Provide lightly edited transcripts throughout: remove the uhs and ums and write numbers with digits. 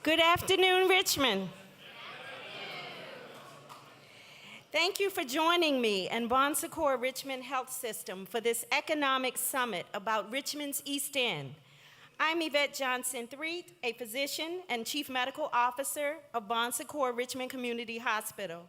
Good afternoon, Richmond. Thank you for joining me and Bon Secours Richmond Health System for this economic summit about Richmond's East End. I'm Yvette Johnson Threet, a physician and Chief Medical Officer of Bon Secours Richmond Community Hospital.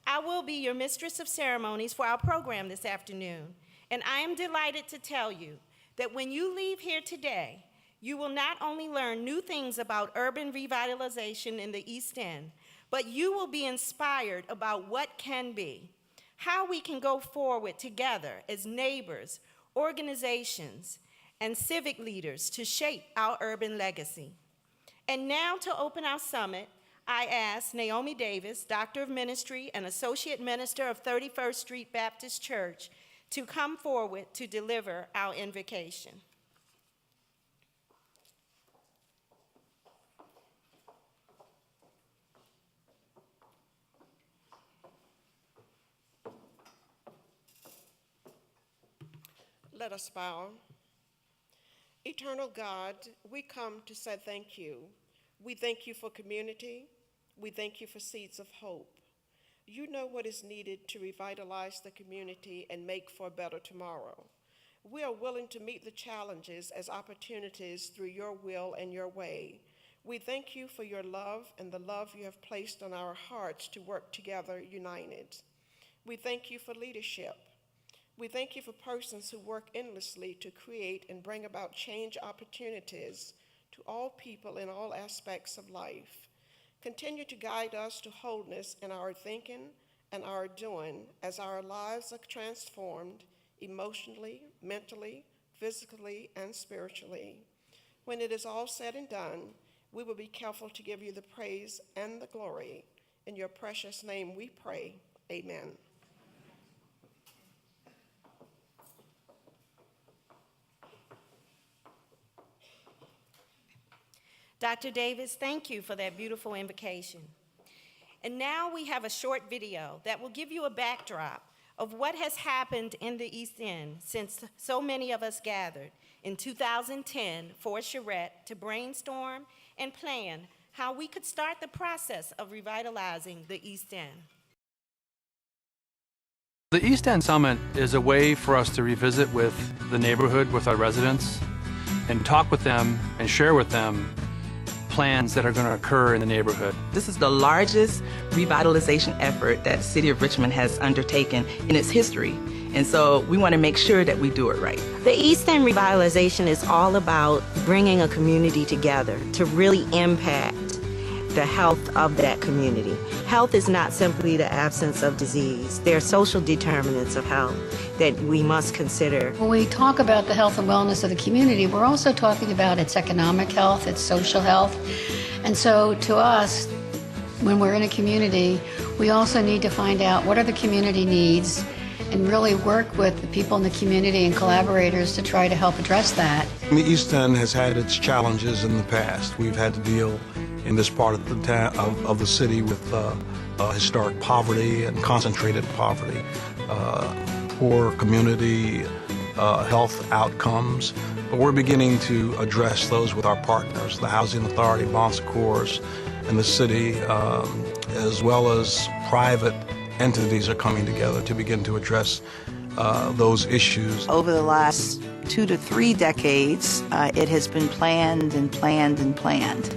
I will be your mistress of ceremonies for our program this afternoon, and I am delighted to tell you that when you leave here today, you will not only learn new things about urban revitalization in the East End, but you will be inspired about what can be, how we can go forward together as neighbors, organizations, and civic leaders to shape our urban legacy. And now to open our summit, I ask Naomi Davis, Doctor of Ministry and Associate Minister of 31st Street Baptist Church, to come forward to deliver our invocation. Let us bow. Eternal God, we come to say thank you. We thank you for community. We thank you for seeds of hope. You know what is needed to revitalize the community and make for a better tomorrow. We are willing to meet the challenges as opportunities through your will and your way. We thank you for your love and the love you have placed on our hearts to work together united. We thank you for leadership. We thank you for persons who work endlessly to create and bring about change opportunities to all people in all aspects of life. Continue to guide us to wholeness in our thinking and our doing as our lives are transformed emotionally, mentally, physically, and spiritually. When it is all said and done, we will be careful to give you the praise and the glory. In your precious name we pray, amen. Dr. Davis, thank you for that beautiful invocation. And now we have a short video that will give you a backdrop of what has happened in the East End since so many of us gathered in 2010 for Charette to brainstorm and plan how we could start the process of revitalizing the East End. The East End Summit is a way for us to revisit with the neighborhood, with our residents, and talk with them and share with them plans that are going to occur in the neighborhood. This is the largest revitalization effort that the City of Richmond has undertaken in its history. And so we want to make sure that we do it right. The East End revitalization is all about bringing a community together to really impact the health of that community. Health is not simply the absence of disease. There are social determinants of health that we must consider. When we talk about the health and wellness of the community, we're also talking about its economic health, its social health. And so to us, when we're in a community, we also need to find out what are the community needs and really work with the people in the community and collaborators to try to help address that. The East End has had its challenges in the past. We've had to deal in this part of the of the city with historic poverty and concentrated poverty, poor community health outcomes. But we're beginning to address those with our partners, the Housing Authority, Bon Secours, and the city, as well as private entities are coming together to begin to address those issues. Over the last 2 to 3 decades, it has been planned and planned and planned.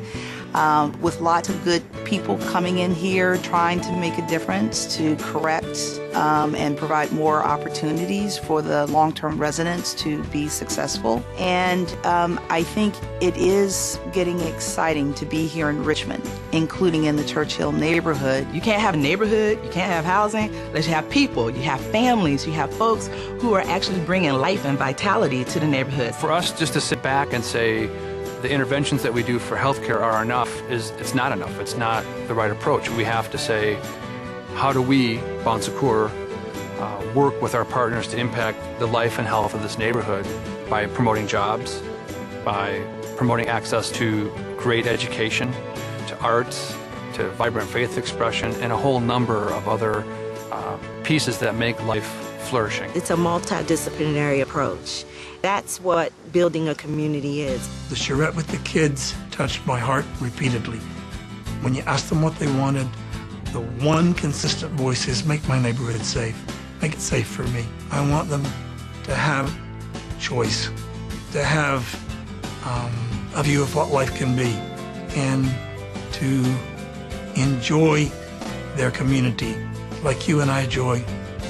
With lots of good people coming in here trying to make a difference, to correct and provide more opportunities for the long-term residents to be successful. And I think it is getting exciting to be here in Richmond, including in the Churchill neighborhood. You can't have a neighborhood, you can't have housing unless you have people, you have families, you have folks who are actually bringing life and vitality to the neighborhood. For us just to sit back and say the interventions that we do for healthcare are enough it's not enough. It's not the right approach. We have to say, how do we, Bon Secours, work with our partners to impact the life and health of this neighborhood by promoting jobs, by promoting access to great education, to arts, to vibrant faith expression, and a whole number of other pieces that make life flourishing. It's a multidisciplinary approach. That's what building a community is. The charrette with the kids touched my heart repeatedly. When you ask them what they wanted, the one consistent voice is, make my neighborhood safe. Make it safe for me. I want them to have choice, to have a view of what life can be, and to enjoy their community like you and I enjoy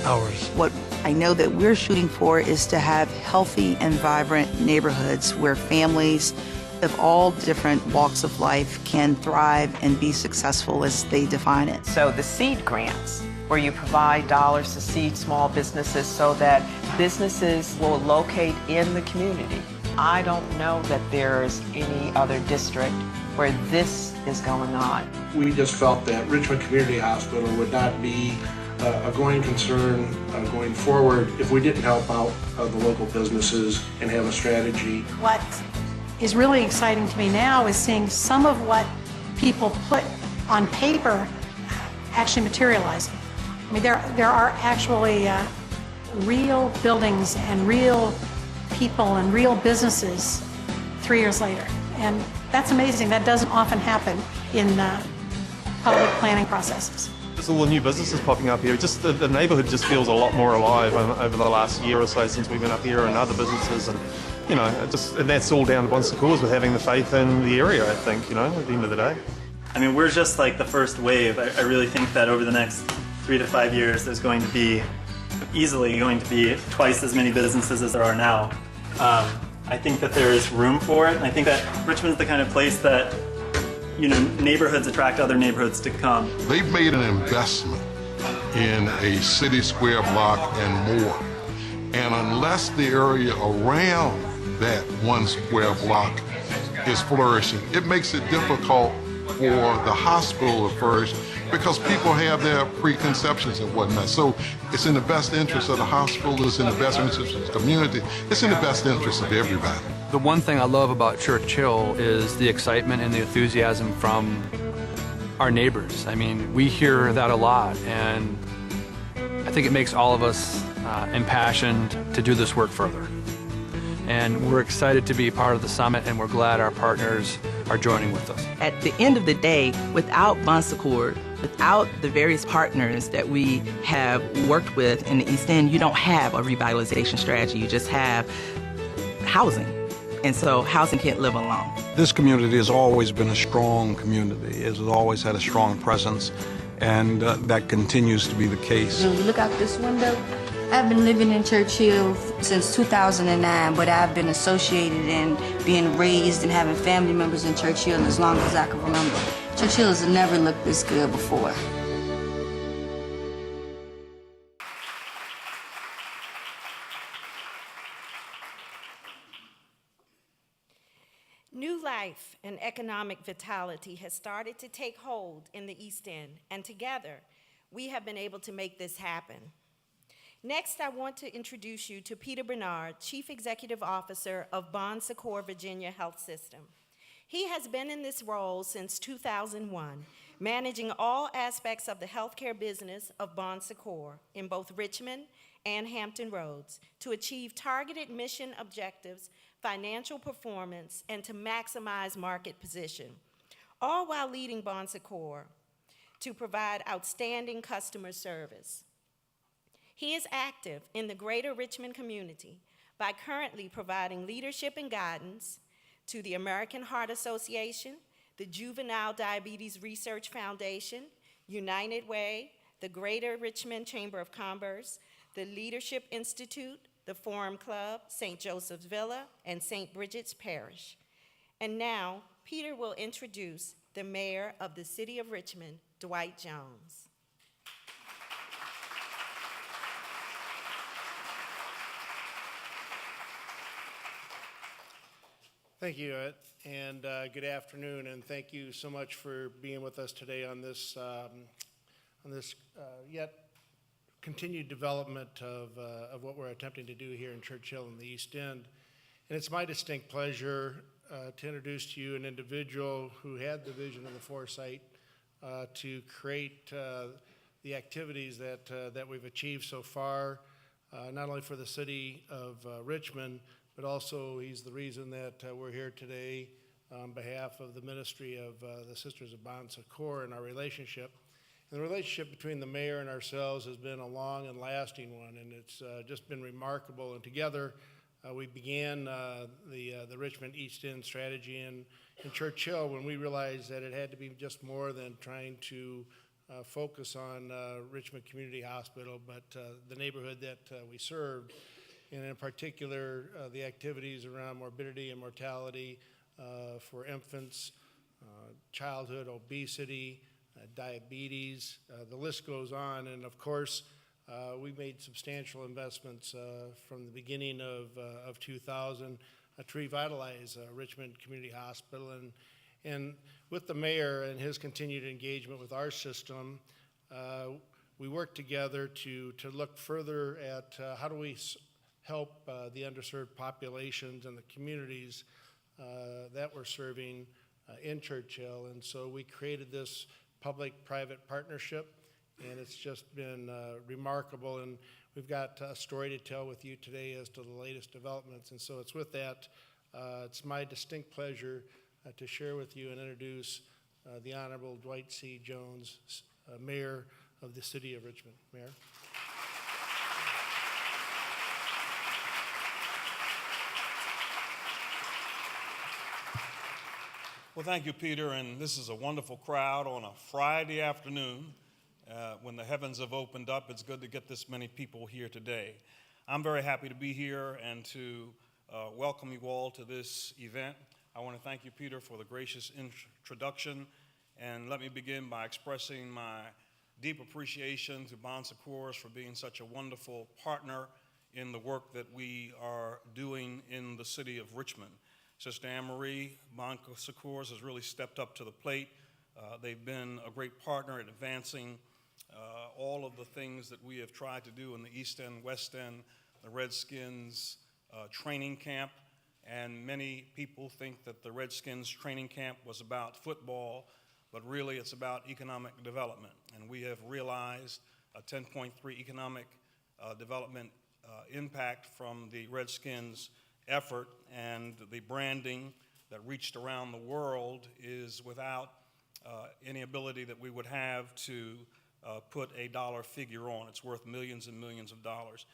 ours. What I know that we're shooting for is to have healthy and vibrant neighborhoods where families of all different walks of life can thrive and be successful as they define it. So the seed grants, where you provide dollars to seed small businesses so that businesses will locate in the community. I don't know that there's any other district where this is going on. We just felt that Richmond Community Hospital would not be a going concern going forward if we didn't help out the local businesses and have a strategy. What is really exciting to me now is seeing some of what people put on paper actually materializing. I mean, there are actually real buildings and real people and real businesses 3 years later. And that's amazing. That doesn't often happen in public planning processes. There's all the new businesses popping up here. Just the neighborhood just feels a lot more alive over the last year or so since we've been up here, and other businesses, and and that's all down to Bon Secours with having the faith in the area, I think, at the end of the day. I mean, we're just like the first wave. I really think that over the next 3 to 5 years, there's going to be easily going to be twice as many businesses as there are now. I think that there is room for it, and I think that Richmond's the kind of place that neighborhoods attract other neighborhoods to come. They've made an investment in a city square block and more. And unless the area around that one square block is flourishing, it makes it difficult for the hospital to flourish because people have their preconceptions and whatnot. So it's in the best interest of the hospital, it's in the best interest of the community, it's in the best interest of everybody. The one thing I love about Churchill is the excitement and the enthusiasm from our neighbors. I mean, we hear that a lot, and I think it makes all of us impassioned to do this work further. And we're excited to be part of the summit, and we're glad our partners are joining with us. At the end of the day, without Bon Secours, without the various partners that we have worked with in the East End, you don't have a revitalization strategy. You just have housing. And so housing can't live alone. This community has always been a strong community. It has always had a strong presence, and that continues to be the case. When you look out this window, I've been living in Churchill since 2009, but I've been associated and being raised and having family members in Churchill as long as I can remember. Churchill has never looked this good before. New life and economic vitality has started to take hold in the East End, and together, we have been able to make this happen. Next, I want to introduce you to Peter Bernard, Chief Executive Officer of Bon Secours Virginia Health System. He has been in this role since 2001, managing all aspects of the healthcare business of Bon Secours in both Richmond and Hampton Roads to achieve targeted mission objectives, financial performance, and to maximize market position, all while leading Bon Secours to provide outstanding customer service. He is active in the greater Richmond community by currently providing leadership and guidance to the American Heart Association, the Juvenile Diabetes Research Foundation, United Way, the Greater Richmond Chamber of Commerce, the Leadership Institute, the Forum Club, St. Joseph's Villa, and St. Bridget's Parish. And now, Peter will introduce the Mayor of the City of Richmond, Dwight Jones. Thank you, and good afternoon, and thank you so much for being with us today on this yet continued development of what we're attempting to do here in Churchill in the East End. And it's my distinct pleasure to introduce to you an individual who had the vision and the foresight to create the activities that we've achieved so far, not only for the city of Richmond, but also he's the reason that we're here today on behalf of the ministry of the Sisters of Bon Secours and our relationship. And the relationship between the mayor and ourselves has been a long and lasting one, and it's just been remarkable. And together, we began the Richmond East End strategy in Churchill when we realized that it had to be just more than trying to focus on Richmond Community Hospital, but the neighborhood that we served, and in particular the activities around morbidity and mortality for infants, childhood obesity, diabetes, the list goes on. And of course, we made substantial investments from the beginning of 2000 to revitalize Richmond Community Hospital. And with the mayor and his continued engagement with our system, we worked together to look further at how do we help the underserved populations and the communities that we're serving in Churchill. And so we created this public-private partnership, and it's just been remarkable. And we've got a story to tell with you today as to the latest developments. And so it's with that, it's my distinct pleasure to share with you and introduce the Honorable Dwight C. Jones, Mayor of the City of Richmond. Mayor. Well, thank you, Peter, and this is a wonderful crowd on a Friday afternoon when the heavens have opened up. It's good to get this many people here today. I'm very happy to be here and to welcome you all to this event. I want to thank you, Peter, for the gracious introduction, and let me begin by expressing my deep appreciation to Bon Secours for being such a wonderful partner in the work that we are doing in the city of Richmond. Sister Anne-Marie, Bon Secours has really stepped up to the plate. They've been a great partner in advancing all of the things that we have tried to do in the East End, West End, the Redskins training camp. And many people think that the Redskins training camp was about football, but really it's about economic development. And we have realized a 10.3 economic development impact from the Redskins effort, and the branding that reached around the world is without any ability that we would have to put a dollar figure on. It's worth millions and millions of dollars.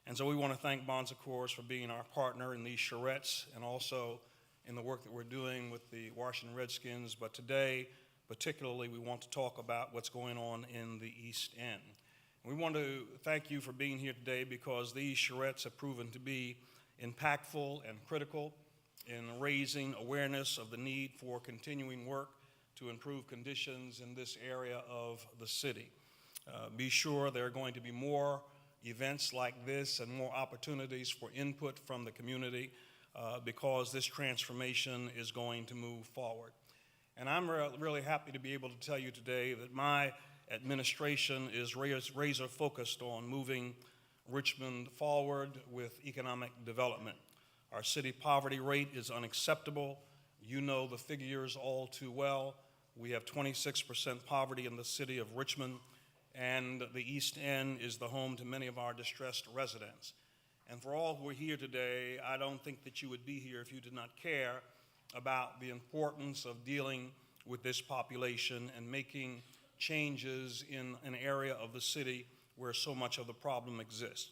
And so we want to thank Bon Secours for being our partner in these charrettes and also in the work that we're doing with the Washington Redskins. But today, particularly, we want to talk about what's going on in the East End. We want to thank you for being here today because these charrettes have proven to be impactful and critical in raising awareness of the need for continuing work to improve conditions in this area of the city. Be sure there are going to be more events like this and more opportunities for input from the community because this transformation is going to move forward. And I'm really happy to be able to tell you today that my administration is razor focused on moving Richmond forward with economic development. Our city poverty rate is unacceptable. You know the figures all too well. We have 26% poverty in the city of Richmond, and the East End is the home to many of our distressed residents. And for all who are here today, I don't think that you would be here if you did not care about the importance of dealing with this population and making changes in an area of the city where so much of the problem exists.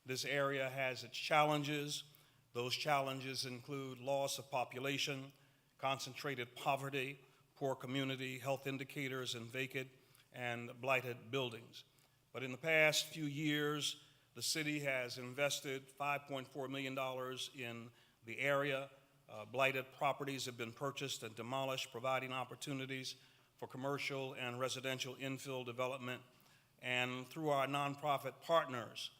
This area has its challenges. Those challenges include loss of population, concentrated poverty, poor community health indicators, and vacant and blighted buildings. But in the past few years, the city has invested $5.4 million in the area. Blighted properties have been purchased and demolished, providing opportunities for commercial and residential infill development. And through our nonprofit partners,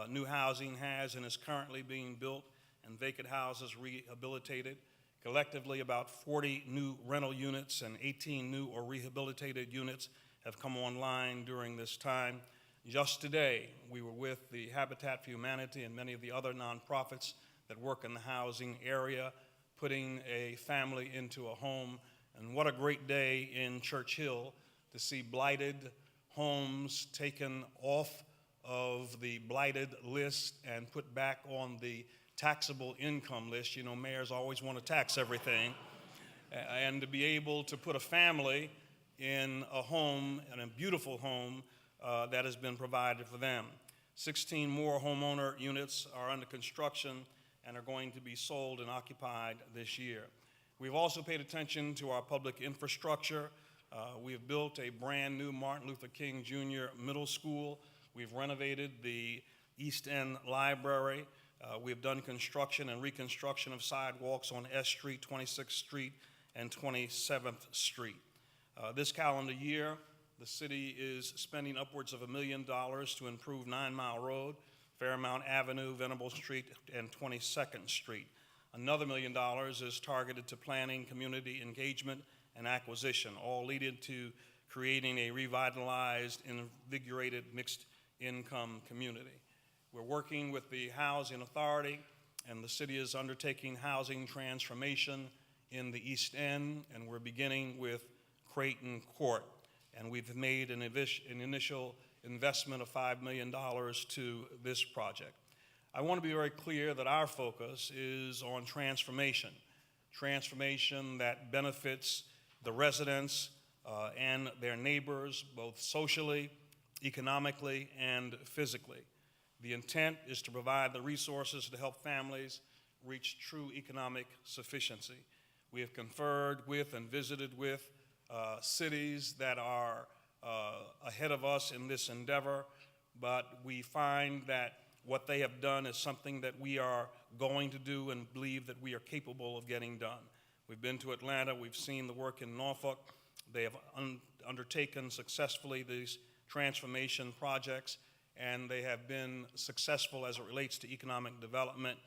new housing has and is currently being built and vacant houses rehabilitated. Collectively, about 40 new rental units and 18 new or rehabilitated units have come online during this time. Just today, we were with the Habitat for Humanity and many of the other nonprofits that work in the housing area, putting a family into a home. And what a great day in Churchill to see blighted homes taken off of the blighted list and put back on the taxable income list. You know, mayors always want to tax everything. and to be able to put a family in a home, and a beautiful home that has been provided for them. 16 more homeowner units are under construction and are going to be sold and occupied this year. We've also paid attention to our public infrastructure. We have built a brand new Martin Luther King Jr. Middle School. We've renovated the East End Library. We've done construction and reconstruction of sidewalks on S Street, 26th Street, and 27th Street. This calendar year, the city is spending upwards of $1 million to improve 9 Mile Road, Fairmount Avenue, Venable Street, and 22nd Street. Another $1 million is targeted to planning, community engagement, and acquisition, all leading to creating a revitalized, invigorated, mixed-income community. We're working with the Housing Authority, and the city is undertaking housing transformation in the East End, and we're beginning with Creighton Court, and we've made an initial investment of $5 million to this project. I want to be very clear that our focus is on transformation that benefits the residents and their neighbors, both socially, economically, and physically. The intent is to provide the resources to help families reach true economic sufficiency. We have conferred with and visited with cities that are ahead of us in this endeavor, but we find that what they have done is something that we are going to do and believe that we are capable of getting done. We've been to Atlanta, we've seen the work in Norfolk. They have undertaken successfully these transformation projects, and they have been successful as it relates to economic development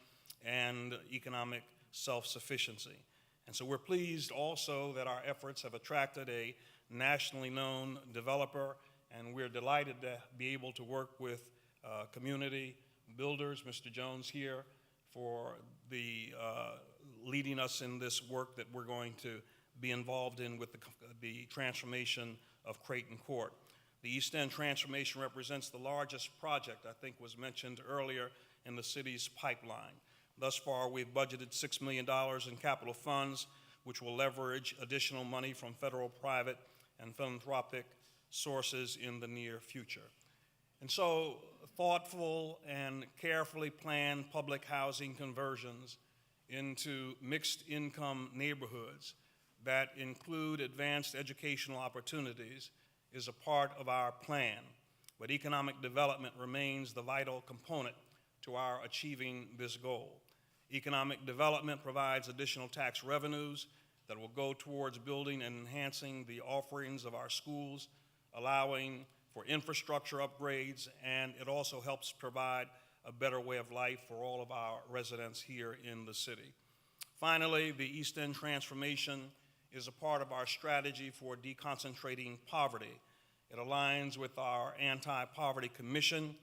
and economic self-sufficiency. And so we're pleased also that our efforts have attracted a nationally known developer, and we're delighted to be able to work with community builders, Mr. Jones here, for the leading us in this work that we're going to be involved in with the transformation of Creighton Court. The East End transformation represents the largest project, I think was mentioned earlier, in the city's pipeline. Thus far, we've budgeted $6 million in capital funds, which will leverage additional money from federal, private, and philanthropic sources in the near future. And so, thoughtful and carefully planned public housing conversions into mixed income neighborhoods that include advanced educational opportunities is a part of our plan, but economic development remains the vital component to our achieving this goal. Economic development provides additional tax revenues that will go towards building and enhancing the offerings of our schools, allowing for infrastructure upgrades, and it also helps provide a better way of life for all of our residents here in the city. Finally, the East End transformation is a part of our strategy for deconcentrating poverty. It aligns with our Anti-Poverty Commission,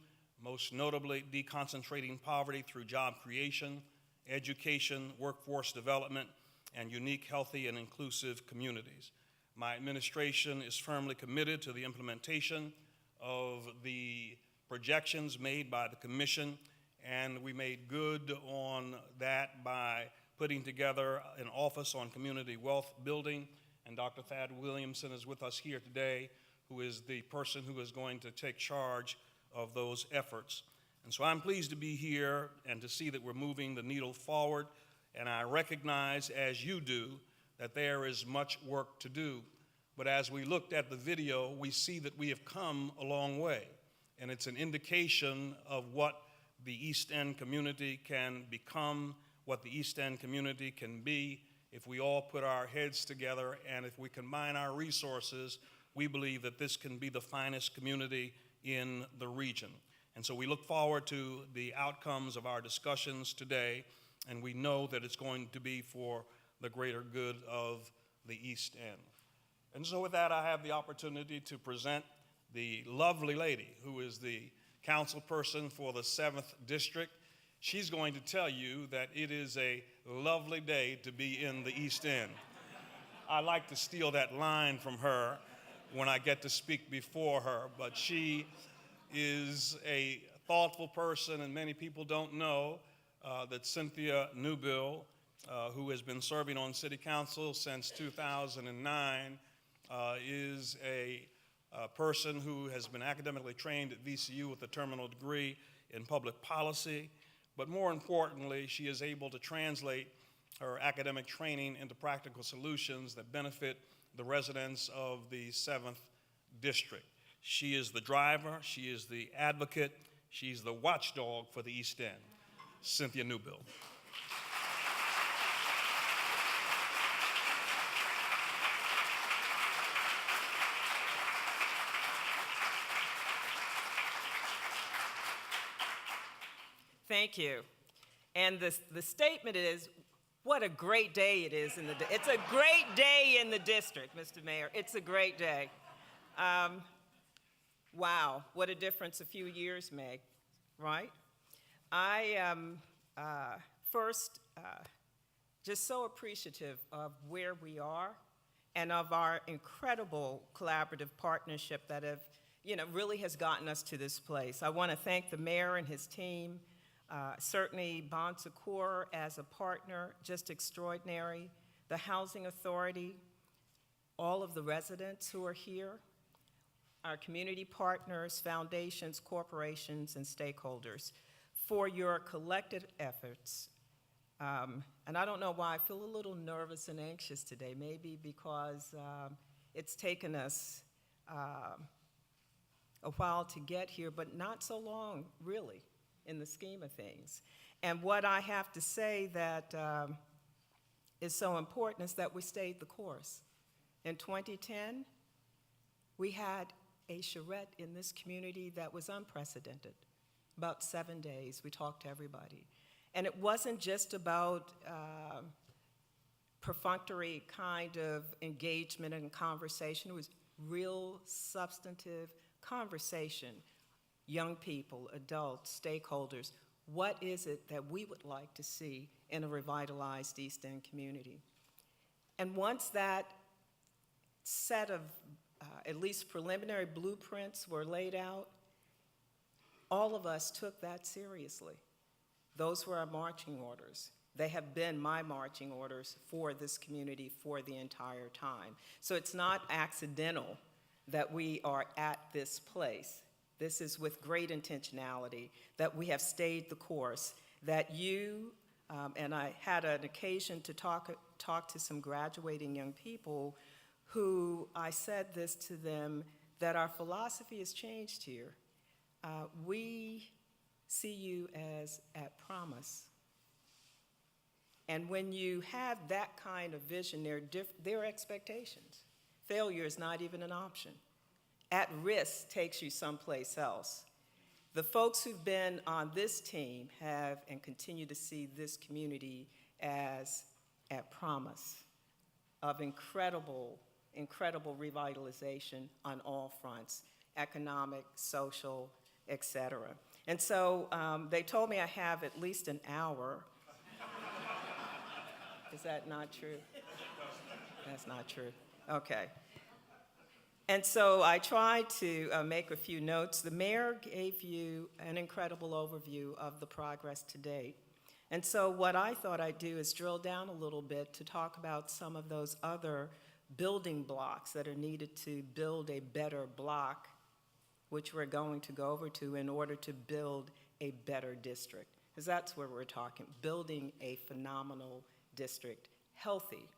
most notably deconcentrating poverty through job creation, education, workforce development, and unique, healthy, and inclusive communities. My administration is firmly committed to the implementation of the projections made by the Commission, and we made good on that by putting together an Office on Community Wealth Building, and Dr. Thad Williamson is with us here today, who is the person who is going to take charge of those efforts. And so I'm pleased to be here and to see that we're moving the needle forward, and I recognize, as you do, that there is much work to do. But as we looked at the video, we see that we have come a long way, and it's an indication of what the East End community can become, what the East End community can be if we all put our heads together, and if we combine our resources, we believe that this can be the finest community in the region. And so we look forward to the outcomes of our discussions today, and we know that it's going to be for the greater good of the East End. And so with that, I have the opportunity to present the lovely lady who is the council person for the 7th District. She's going to tell you that it is a lovely day to be in the East End. I like to steal that line from her when I get to speak before her, but she is a thoughtful person, and many people don't know that Cynthia Newbill who has been serving on City Council since 2009, is a person who has been academically trained at VCU with a terminal degree in public policy, but more importantly, she is able to translate her academic training into practical solutions that benefit the residents of the 7th District. She is the driver, she is the advocate, she's the watchdog for the East End. Cynthia Newbill. Thank you. And the statement is, what a great day it is it's a great day in the district, Mr. Mayor. It's a great day. Wow, what a difference a few years make, right? I am first just so appreciative of where we are and of our incredible collaborative partnership that really has gotten us to this place. I want to thank the mayor and his team. Certainly Bon Secours as a partner, just extraordinary. The Housing Authority, all of the residents who are here, our community partners, foundations, corporations, and stakeholders for your collective efforts. And I don't know why I feel a little nervous and anxious today, maybe because it's taken us a while to get here, but not so long, really, in the scheme of things. And what I have to say that is so important is that we stayed the course. In 2010, we had a charrette in this community that was unprecedented. About 7 days, we talked to everybody. And it wasn't just about perfunctory kind of engagement and conversation. It was real, substantive conversation. Young people, adults, stakeholders, what is it that we would like to see in a revitalized East End community? And once that set of at least preliminary blueprints were laid out, all of us took that seriously. Those were our marching orders. They have been my marching orders for this community for the entire time. So it's not accidental that we are at this place. This is with great intentionality that we have stayed the course, that you, and I had an occasion to talk to some graduating young people who I said this to them, that our philosophy has changed here. We see you as at promise. And when you have that kind of vision, there are expectations. Failure is not even an option. At risk takes you someplace else. The folks who've been on this team have and continue to see this community as at promise of incredible revitalization on all fronts, economic, social, et cetera. And so they told me I have at least an hour. Is that not true? That's not true. Okay. And so I tried to make a few notes. The mayor gave you an incredible overview of the progress to date. And so what I thought I'd do is drill down a little bit to talk about some of those other building blocks that are needed to build a better block, which we're going to go over to in order to build a better district. Because that's where we're talking, building a phenomenal district, healthy.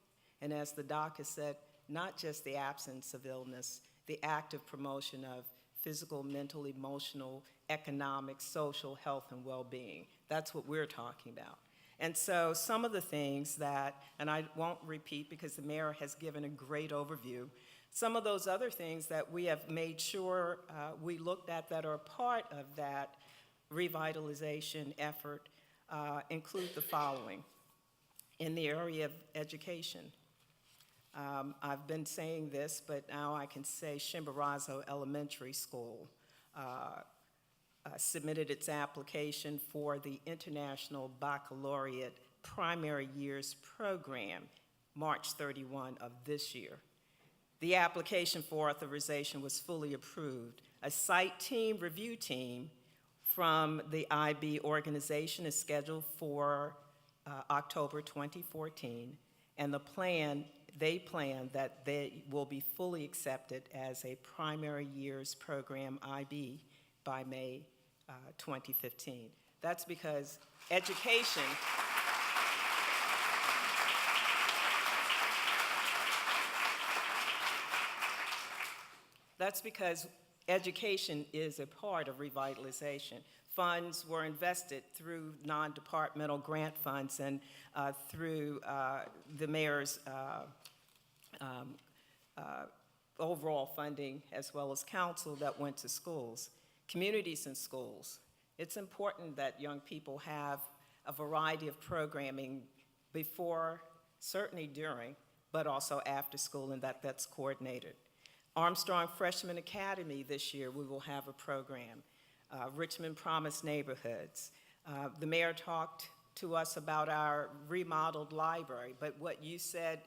And as the doc has said, not just the absence of illness, the active promotion of physical, mental, emotional, economic, social health and well-being. That's what we're talking about. And so some of the things that, and I won't repeat because the mayor has given a great overview, some of those other things that we have made sure we looked at that are part of that revitalization effort include the following. In the area of education, I've been saying this, but now I can say Chimborazo Elementary School submitted its application for the International Baccalaureate Primary Years Program, March 31 of this year. The application for authorization was fully approved. A site team review team from the IB organization is scheduled for October 2014, and they plan that they will be fully accepted as a primary years program IB by May 2015. That's because education is a part of revitalization. Funds were invested through non-departmental grant funds and through the mayor's overall funding, as well as council that went to schools, communities and schools. It's important that young people have a variety of programming before, certainly during, but also after school, and that's coordinated. Armstrong Freshman Academy this year, we will have a program. Richmond Promise Neighborhoods. The mayor talked to us about our remodeled library, but what you said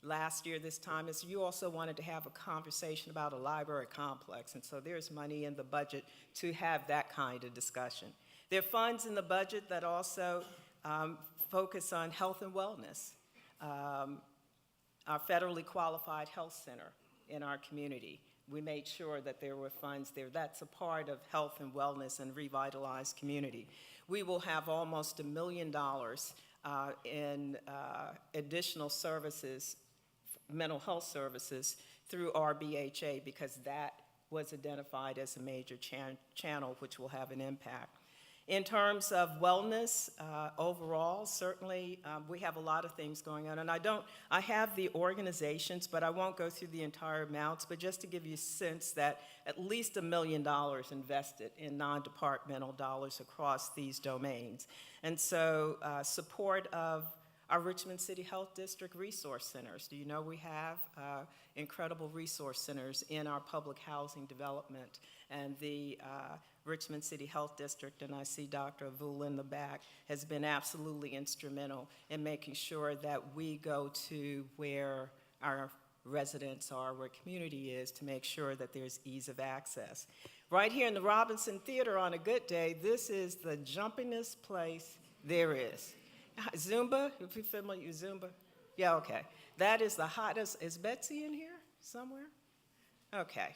last year this time is you also wanted to have a conversation about a library complex, and so there's money in the budget to have that kind of discussion. There are funds in the budget that also focus on health and wellness. Our federally qualified health center in our community, we made sure that there were funds there. That's a part of health and wellness and revitalized community. We will have almost $1 million in additional services, mental health services, through RBHA, because that was identified as a major channel which will have an impact. In terms of wellness, overall, certainly we have a lot of things going on, and I have the organizations, but I won't go through the entire amounts, but just to give you a sense that at least $1 million invested in non-departmental dollars across these domains. And so support of our Richmond City Health District resource centers. Do you know we have incredible resource centers in our public housing development, and the Richmond City Health District, and I see Dr. Avula in the back, has been absolutely instrumental in making sure that we go to where our residents are, where community is, to make sure that there's ease of access. Right here in the Robinson Theater on a good day, this is the jumpingest place there is. Zumba, if you're familiar with Zumba? Yeah, okay. That is the hottest. Is Betsy in here somewhere? Okay.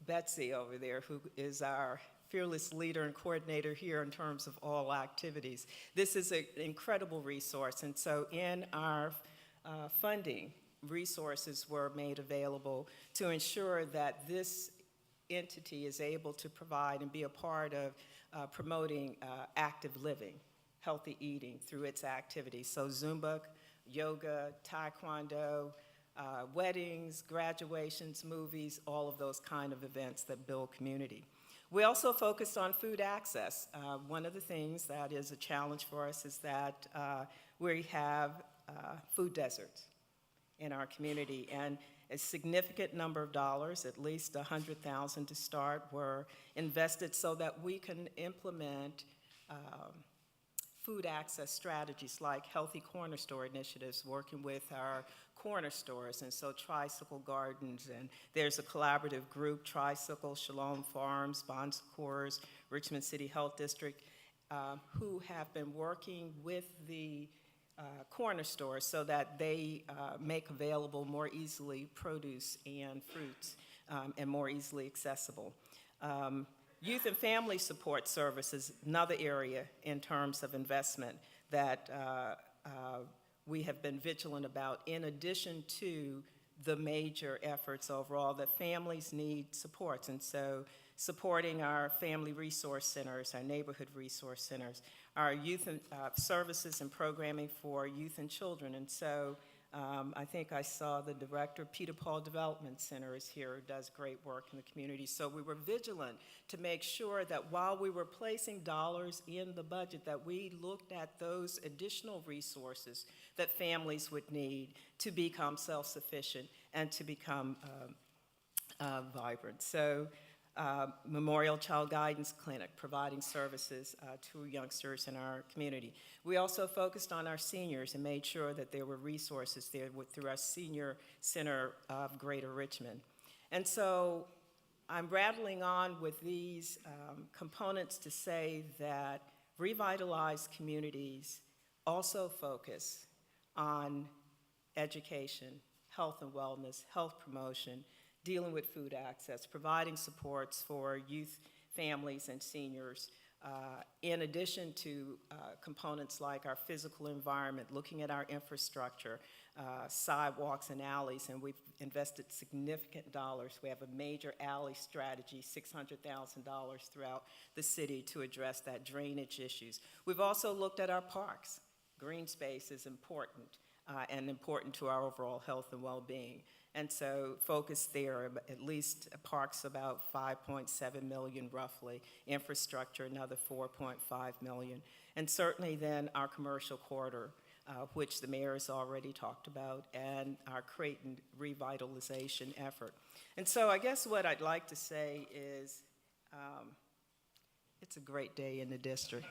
Betsy over there, who is our fearless leader and coordinator here in terms of all activities. This is an incredible resource, and so in our funding, resources were made available to ensure that this entity is able to provide and be a part of promoting active living, healthy eating through its activities. So Zumba, yoga, taekwondo, weddings, graduations, movies, all of those kind of events that build community. We also focused on food access. One of the things that is a challenge for us is that we have food deserts in our community, and a significant number of dollars, at least $100,000 to start, were invested so that we can implement food access strategies like Healthy Corner Store initiatives, working with our corner stores, and so Tricycle Gardens, and there's a collaborative group, Tricycle, Shalom Farms, Bon Secours, Richmond City Health District, who have been working with the corner stores so that they make available more easily produce and fruits and more easily accessible. Youth and family support services, another area in terms of investment that we have been vigilant about, in addition to the major efforts overall that families need supports. And so supporting our family resource centers, our neighborhood resource centers, our youth and, services and programming for youth and children. And so I think I saw the director, Peter Paul Development Center is here, who does great work in the community. So we were vigilant to make sure that while we were placing dollars in the budget, that we looked at those additional resources that families would need to become self-sufficient and to become vibrant. So Memorial Child Guidance Clinic, providing services to youngsters in our community. We also focused on our seniors and made sure that there were resources there through our Senior Center of Greater Richmond. And so I'm rattling on with these components to say that revitalized communities also focus on education, health and wellness, health promotion, dealing with food access, providing supports for youth, families, and seniors, in addition to components like our physical environment, looking at our infrastructure, sidewalks and alleys, and we've invested significant dollars. We have a major alley strategy, $600,000 throughout the city to address that drainage issues. We've also looked at our parks. Green space is important and important to our overall health and well-being. And so focus there, at least parks about 5.7 million roughly, infrastructure another 4.5 million. And certainly then our commercial corridor, which the mayor has already talked about, and our Creighton revitalization effort. And so I guess what I'd like to say is it's a great day in the district.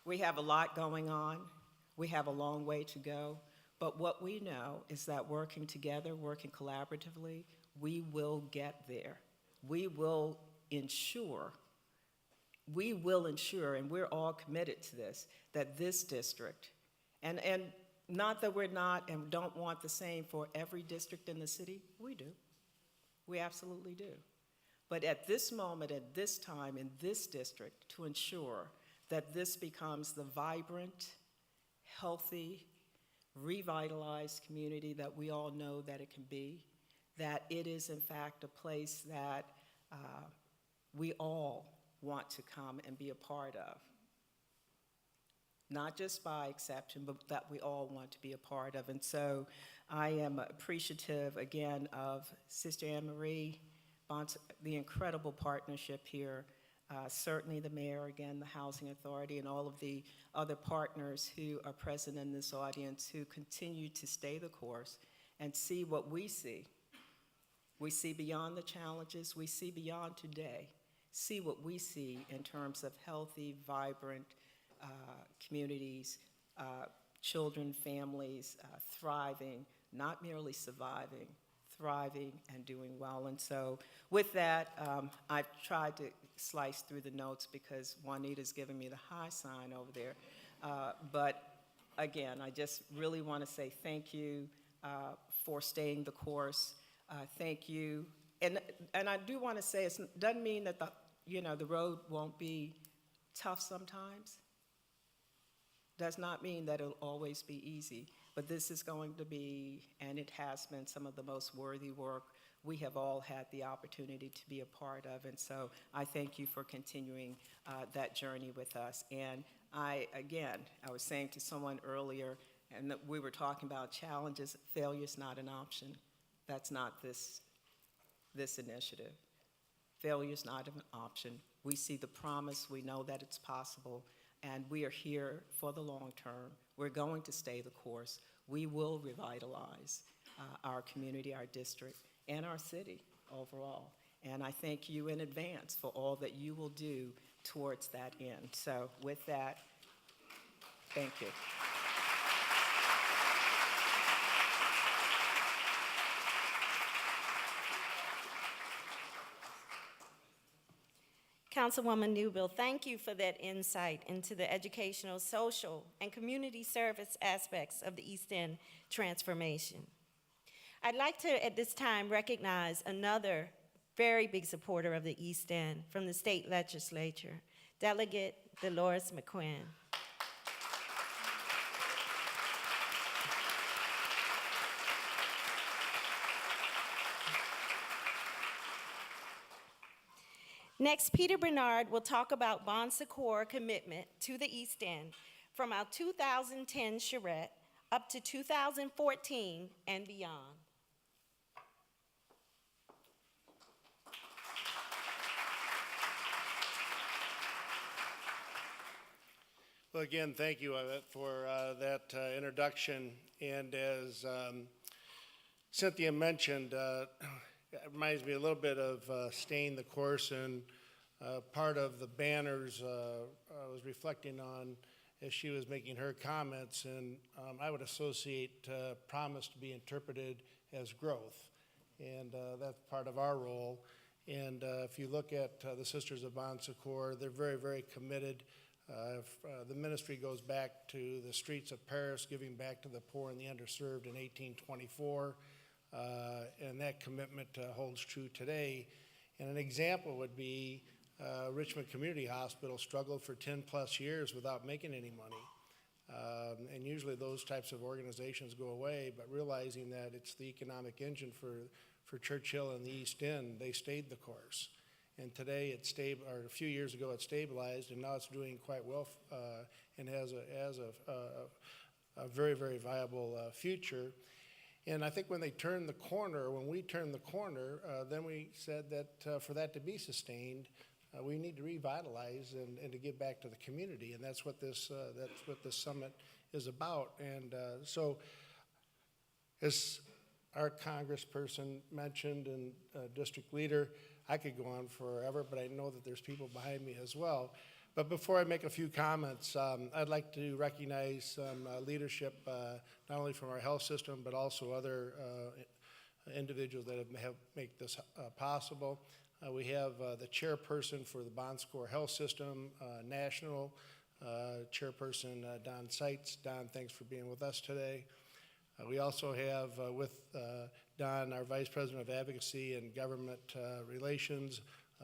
We have a lot going on. We have a long way to go. But what we know is that working together, working collaboratively, we will get there. We will ensure, and we're all committed to this, that this district, and not that we're not and don't want the same for every district in the city, we do. We absolutely do. But at this moment, at this time, in this district, to ensure that this becomes the vibrant, healthy, revitalized community that we all know that it can be, that it is in fact a place that we all want to come and be a part of. Not just by exception, but that we all want to be a part of. And so I am appreciative again of Sister Anne Marie, the incredible partnership here. Certainly the mayor, again, the Housing Authority, and all of the other partners who are present in this audience who continue to stay the course and see what we see. We see beyond the challenges, we see beyond today, see what we see in terms of healthy, vibrant communities, children, families thriving, not merely surviving, thriving and doing well. And so with that, I've tried to slice through the notes because Juanita's giving me the high sign over there. But again, I just really want to say thank you for staying the course. Thank you. And I do want to say it doesn't mean that the road won't be tough sometimes. Does not mean that it'll always be easy. But this is going to be, and it has been, some of the most worthy work we have all had the opportunity to be a part of. And so I thank you for continuing that journey with us. And I was saying to someone earlier, and that we were talking about challenges, failure is not an option. That's not this initiative. Failure is not an option. We see the promise, we know that it's possible, and we are here for the long term. We're going to stay the course. We will revitalize our community, our district, and our city overall. And I thank you in advance for all that you will do towards that end. So with that, thank you. Councilwoman Newbill, thank you for that insight into the educational, social, and community service aspects of the East End transformation. I'd like to, at this time, recognize another very big supporter of the East End from the state legislature, Delegate Dolores McQuinn. Next, Peter Bernard will talk about Bon Secours' commitment to the East End from our 2010 charrette up to 2014 and beyond. Well, again, thank you, Yvette, for that introduction. And as Cynthia mentioned, it reminds me a little bit of staying the course, and part of the banners I was reflecting on as she was making her comments, and I would associate promise to be interpreted as growth, and that's part of our role. And if you look at the Sisters of Bon Secours, they're very, very committed. The ministry goes back to the streets of Paris, giving back to the poor and the underserved in 1824, and that commitment holds true today. And an example would be Richmond Community Hospital struggled for 10 plus years without making any money. And usually those types of organizations go away, but realizing that it's the economic engine for Churchill and the East End, they stayed the course. And today it's stable, or a few years ago it stabilized, and now it's doing quite well and has a very, very viable future. And I think when they turned the corner, when we turned the corner, then we said that for that to be sustained, we need to revitalize and to give back to the community, and that's what this summit is about. And so, as our congressperson mentioned and district leader, I could go on forever, but I know that there's people behind me as well. But before I make a few comments, I'd like to recognize some leadership, not only from our health system, but also other individuals that have helped make this possible. We have the chairperson for the Bon Secours Health System National, Chairperson Don Seitz. Don, thanks for being with us today. We also have with Don, our Vice President of Advocacy and Government Relations,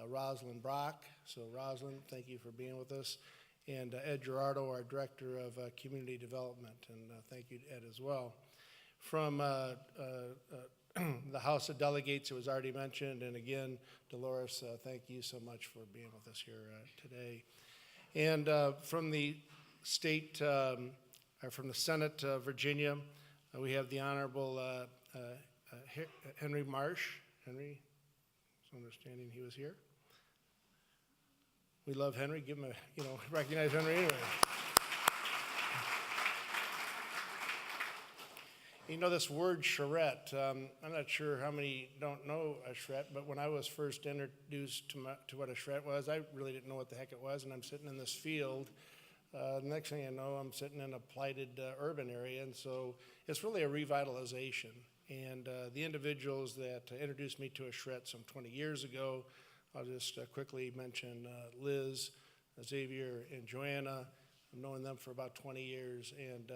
Rosalind Brock. So Rosalind, thank you for being with us. And Ed Gerardo, our Director of Community Development, and thank you, Ed, as well. From the House of Delegates, it was already mentioned, and again, Dolores, thank you so much for being with us here today. And from the state, or from the Senate of Virginia, we have the Honorable Henry Marsh. Henry, it's understanding he was here. We love Henry. Give him a, recognize Henry anyway. This word charrette, I'm not sure how many don't know a charrette, but when I was first introduced to what a charrette was, I really didn't know what the heck it was, and I'm sitting in this field. The next thing I know, I'm sitting in a blighted urban area, and so it's really a revitalization. And the individuals that introduced me to a charrette some 20 years ago, I'll just quickly mention Liz, Xavier, and Joanna. I've known them for about 20 years, and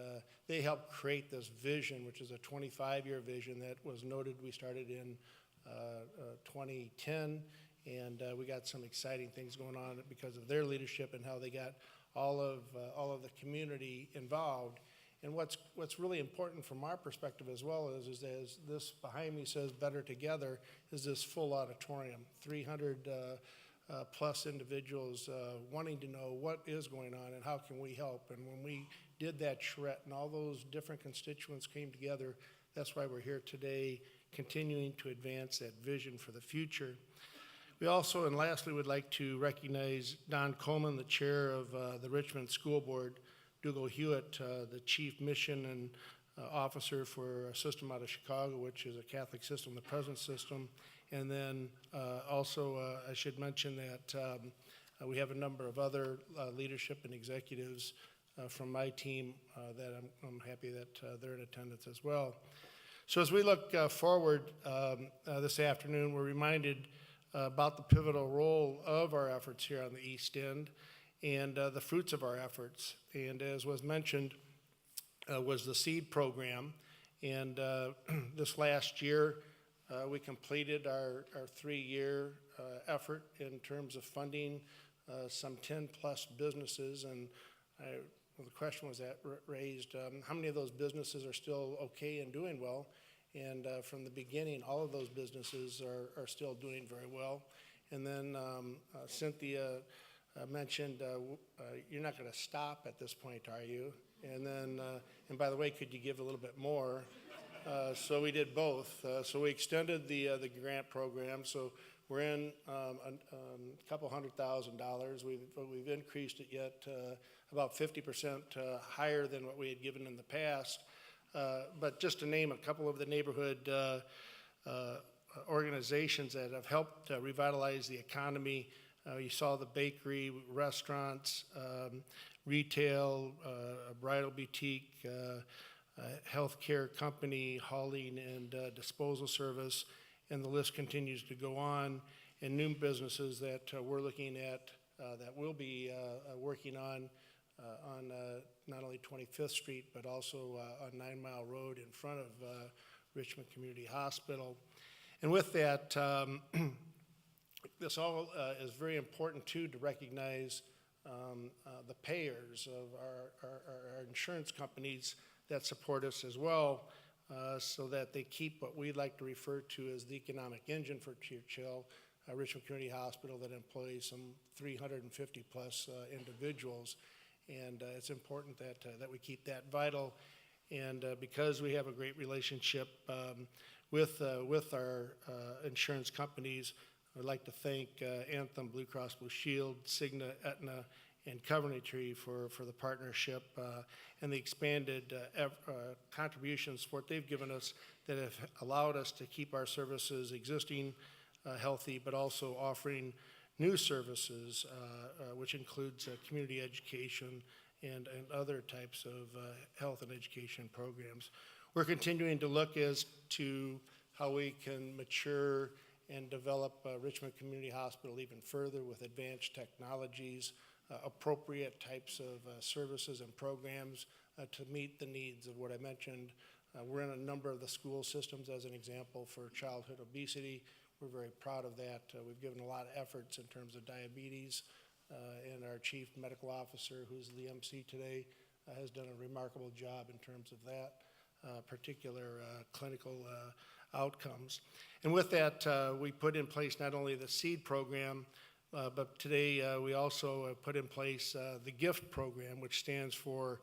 they helped create this vision, which is a 25-year vision that was noted. We started in 2010, and we got some exciting things going on because of their leadership and how they got all of the community involved. And what's really important from our perspective as well is as this behind me says, Better Together, is this full auditorium, 300 plus individuals wanting to know what is going on and how can we help. And when we did that charrette and all those different constituents came together, that's why we're here today, continuing to advance that vision for the future. We also, and lastly, would like to recognize Don Coleman, the chair of the Richmond School Board, Dougal Hewitt, the chief mission and officer for a system out of Chicago, which is a Catholic system, the present system. And then also, I should mention that we have a number of other leadership and executives from my team that I'm happy that they're in attendance as well. So as we look forward this afternoon, we're reminded about the pivotal role of our efforts here on the East End and the fruits of our efforts. And as was mentioned, was the SEED program. And this last year, we completed our 3-year effort in terms of funding some 10 plus businesses. And the question was raised, how many of those businesses are still okay and doing well? And from the beginning, all of those businesses are still doing very well. And then Cynthia mentioned, you're not going to stop at this point, are you? And then, and by the way, could you give a little bit more? So we did both. So we extended the grant program. So we're in a couple $100,000. We've increased it yet about 50% higher than what we had given in the past. But just to name a couple of the neighborhood organizations that have helped revitalize the economy, you saw the bakery, restaurants, retail, a bridal boutique, a healthcare company, hauling and disposal service, and the list continues to go on, and new businesses that we're looking at that we'll be working on not only 25th Street, but also on 9 Mile Road in front of Richmond Community Hospital. And with that, this all is very important too, to recognize the payers of our insurance companies that support us as well, so that they keep what we like to refer to as the economic engine for Churchill, Richmond Community Hospital, that employs some 350 plus individuals. And it's important that we keep that vital. And because we have a great relationship with our insurance companies, I'd like to thank Anthem, Blue Cross Blue Shield, Cigna, Aetna, and Coventry for the partnership and the expanded contribution support they've given us that have allowed us to keep our services existing, healthy, but also offering new services, which includes community education and other types of health and education programs. We're continuing to look as to how we can mature and develop Richmond Community Hospital even further with advanced technologies, appropriate types of services and programs to meet the needs of what I mentioned. We're in a number of the school systems as an example for childhood obesity. We're very proud of that. We've given a lot of efforts in terms of diabetes, and our chief medical officer, who's the MC today, has done a remarkable job in terms of that particular clinical outcomes. And with that, we put in place not only the SEED program, but today we also put in place the GIFT program, which stands for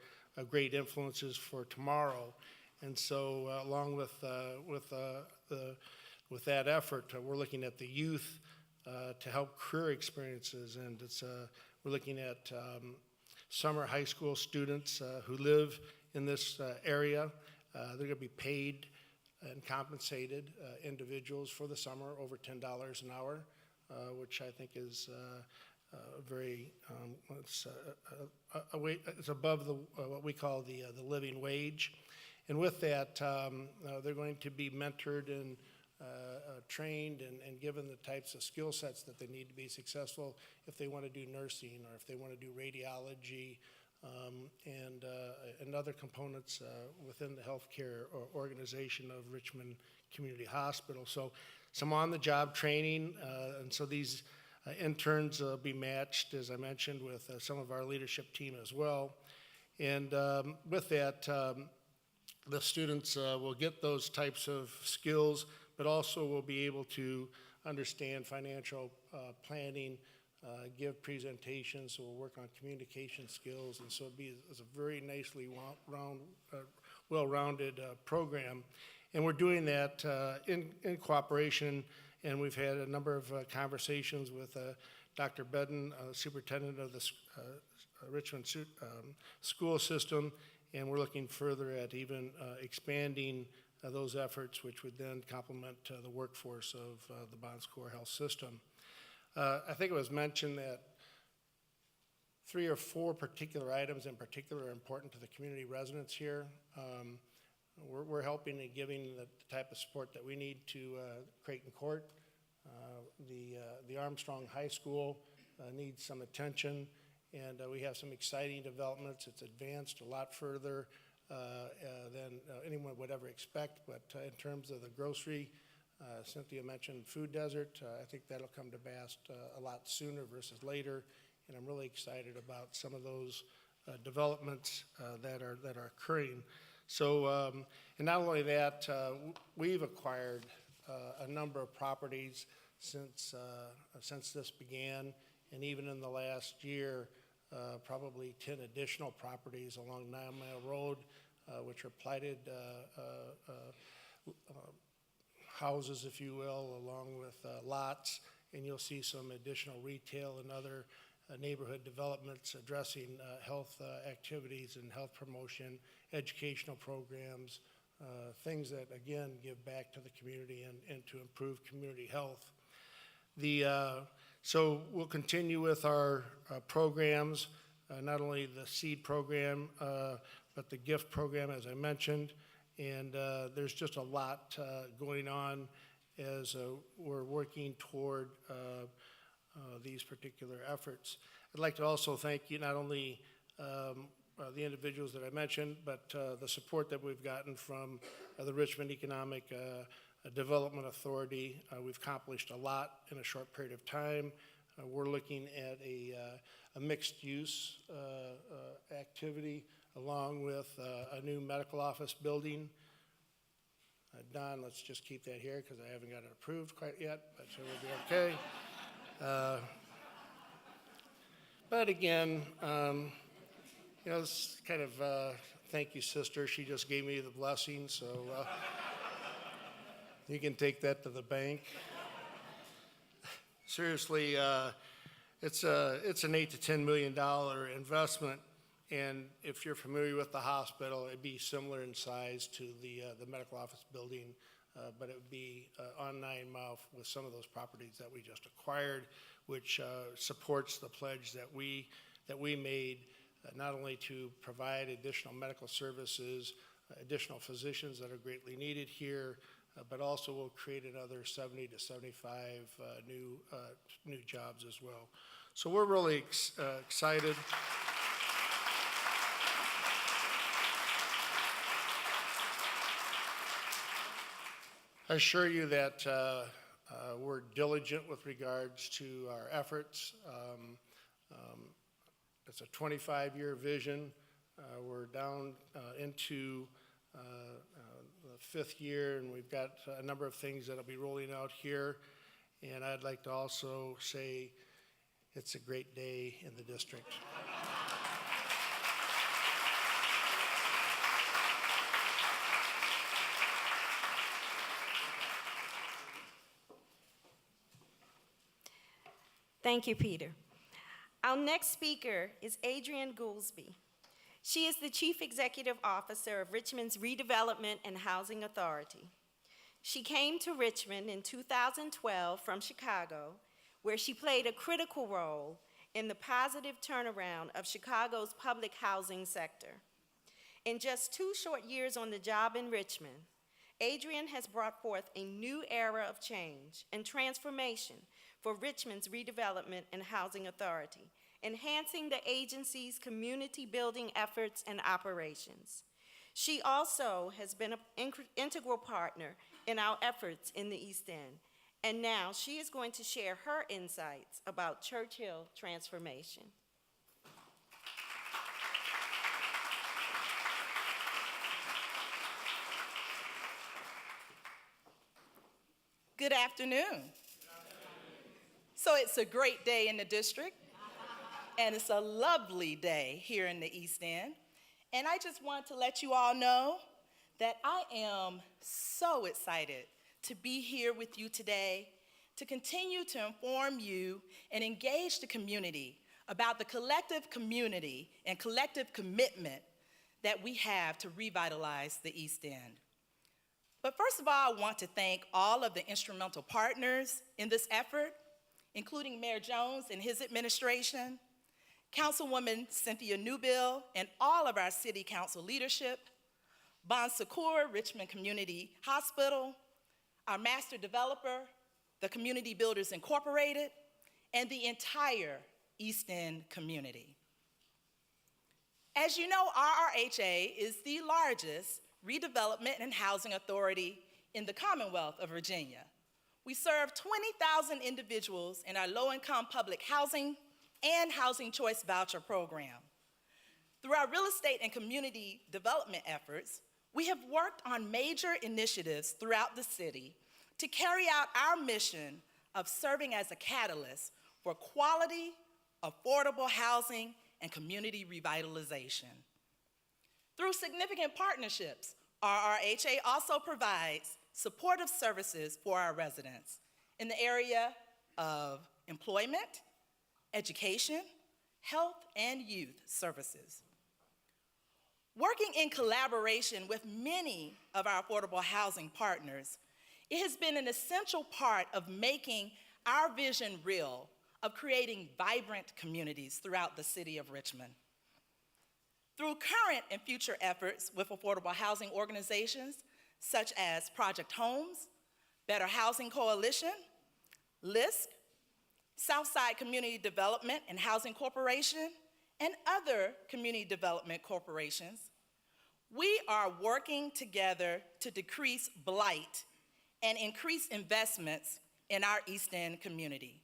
Great Influences for Tomorrow. And so along with that effort, we're looking at the youth to help career experiences, and we're looking at summer high school students who live in this area. They're going to be paid and compensated individuals for the summer over $10 an hour, which I think is very, it's above what we call the living wage. And with that, they're going to be mentored and trained and given the types of skill sets that they need to be successful if they want to do nursing or if they want to do radiology and other components within the healthcare organization of Richmond Community Hospital. So some on-the-job training, and so these interns will be matched, as I mentioned, with some of our leadership team as well. And with that, the students will get those types of skills, but also will be able to understand financial planning, give presentations, so we'll work on communication skills, and so it'll be a very nicely well-rounded program. And we're doing that in cooperation, and we've had a number of conversations with Dr. Bedden, superintendent of the Richmond school system, and we're looking further at even expanding those efforts, which would then complement the workforce of the Bon Secours Health System. I think it was mentioned that 3 or 4 particular items in particular are important to the community residents here. We're helping and giving the type of support that we need to Creighton Court. The Armstrong High School needs some attention, and we have some exciting developments. It's advanced a lot further than anyone would ever expect, but in terms of the grocery, Cynthia mentioned food desert. I think that'll come to pass a lot sooner versus later, and I'm really excited about some of those developments that are occurring. So, and not only that, we've acquired a number of properties since this began, and even in the last year, probably 10 additional properties along 9 Mile Road, which are platted houses, if you will, along with lots, and you'll see some additional retail and other neighborhood developments addressing health activities and health promotion, educational programs, things that, again, give back to the community and to improve community health. So we'll continue with our programs. not only the seed program, but the gift program, as I mentioned. And there's just a lot going on as we're working toward these particular efforts. I'd like to also thank you, not only the individuals that I mentioned, but the support that we've gotten from the Richmond Economic Development Authority. We've accomplished a lot in a short period of time. We're looking at a mixed-use activity along with a new medical office building. Don, let's just keep that here because I haven't got it approved quite yet, but so we'll be okay. But again, you know, it's kind of thank you, sister. She just gave me the blessing, so you can take that to the bank. Seriously, it's an $8 to $10 million investment, and if you're familiar with the hospital, it'd be similar in size to the medical office building, but it would be on 9 Mile with some of those properties that we just acquired, which supports the pledge that we made, not only to provide additional medical services, additional physicians that are greatly needed here, but also will create another 70 to 75 new jobs as well. So we're really excited. I assure you that we're diligent with regards to our efforts. It's a 25-year vision. We're down into the 5th year, and we've got a number of things that'll be rolling out here. And I'd like to also say it's a great day in the district. Thank you, Peter. Our next speaker is Adrienne Goolsby. She is the Chief Executive Officer of Richmond's Redevelopment and Housing Authority. She came to Richmond in 2012 from Chicago, where she played a critical role in the positive turnaround of Chicago's public housing sector. In just 2 short years on the job in Richmond, Adrienne has brought forth a new era of change and transformation for Richmond's Redevelopment and Housing Authority, enhancing the agency's community building efforts and operations. She also has been an integral partner in our efforts in the East End, and now she is going to share her insights about Churchill transformation. Good afternoon. So it's a great day in the district, and it's a lovely day here in the East End. And I just want to let you all know that I am so excited to be here with you today to continue to inform you and engage the community about the collective community and collective commitment that we have to revitalize the East End. But first of all, I want to thank all of the instrumental partners in this effort, including Mayor Jones and his administration, Councilwoman Cynthia Newbill and all of our city council leadership, Bon Secours Richmond Community Hospital, our master developer, the Community Builders Incorporated, and the entire East End community. As you know, RRHA is the largest redevelopment and housing authority in the Commonwealth of Virginia. We serve 20,000 individuals in our low-income public housing and housing choice voucher program. Through our real estate and community development efforts, we have worked on major initiatives throughout the city to carry out our mission of serving as a catalyst for quality, affordable housing and community revitalization. Through significant partnerships, RRHA also provides supportive services for our residents in the area of employment, education, health, and youth services. Working in collaboration with many of our affordable housing partners, it has been an essential part of making our vision real of creating vibrant communities throughout the city of Richmond. Through current and future efforts with affordable housing organizations such as Project Homes, Better Housing Coalition, LISC, Southside Community Development and Housing Corporation, and other community development corporations, we are working together to decrease blight and increase investments in our East End community.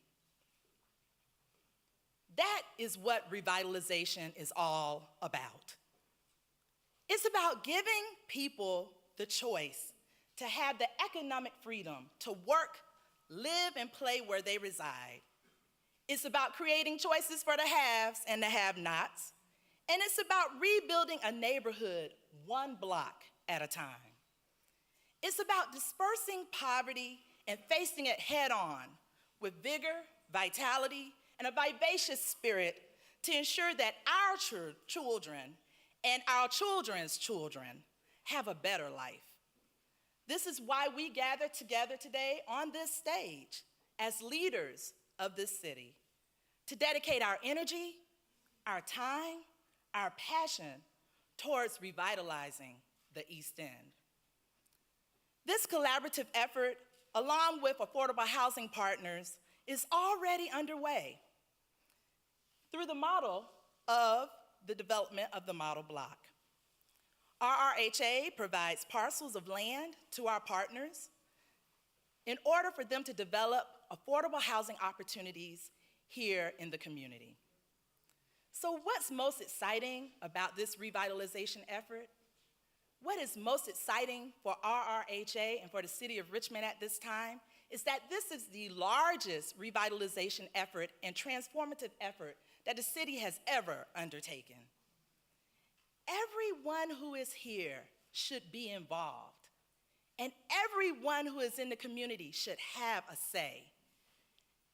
That is what revitalization is all about. It's about giving people the choice to have the economic freedom to work, live, and play where they reside. It's about creating choices for the haves and the have-nots, and it's about rebuilding a neighborhood one block at a time. It's about dispersing poverty and facing it head-on with vigor, vitality, and a vivacious spirit to ensure that our children and our children's children have a better life. This is why we gather together today on this stage as leaders of this city, to dedicate our energy, our time, our passion towards revitalizing the East End. This collaborative effort, along with affordable housing partners, is already underway through the model of the development of the model block. RRHA provides parcels of land to our partners in order for them to develop affordable housing opportunities here in the community. So what's most exciting about this revitalization effort? What is most exciting for RRHA and for the city of Richmond at this time is that this is the largest revitalization effort and transformative effort that the city has ever undertaken. Everyone who is here should be involved, and everyone who is in the community should have a say.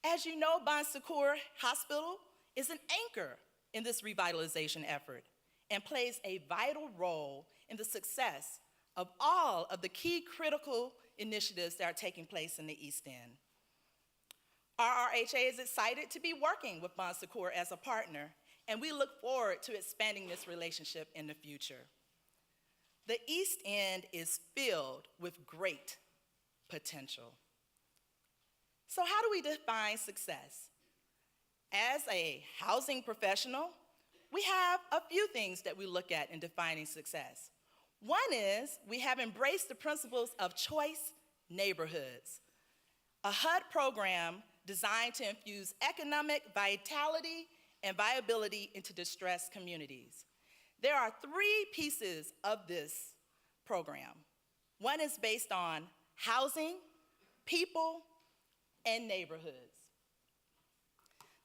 As you know, Bon Secours Hospital is an anchor in this revitalization effort and plays a vital role in the success of all of the key critical initiatives that are taking place in the East End. RRHA is excited to be working with Bon Secours as a partner, and we look forward to expanding this relationship in the future. The East End is filled with great potential. So how do we define success? As a housing professional, we have a few things that we look at in defining success. One is we have embraced the principles of choice neighborhoods, a HUD program designed to infuse economic vitality and viability into distressed communities. There are 3 pieces of this program. One is based on housing, people, and neighborhoods.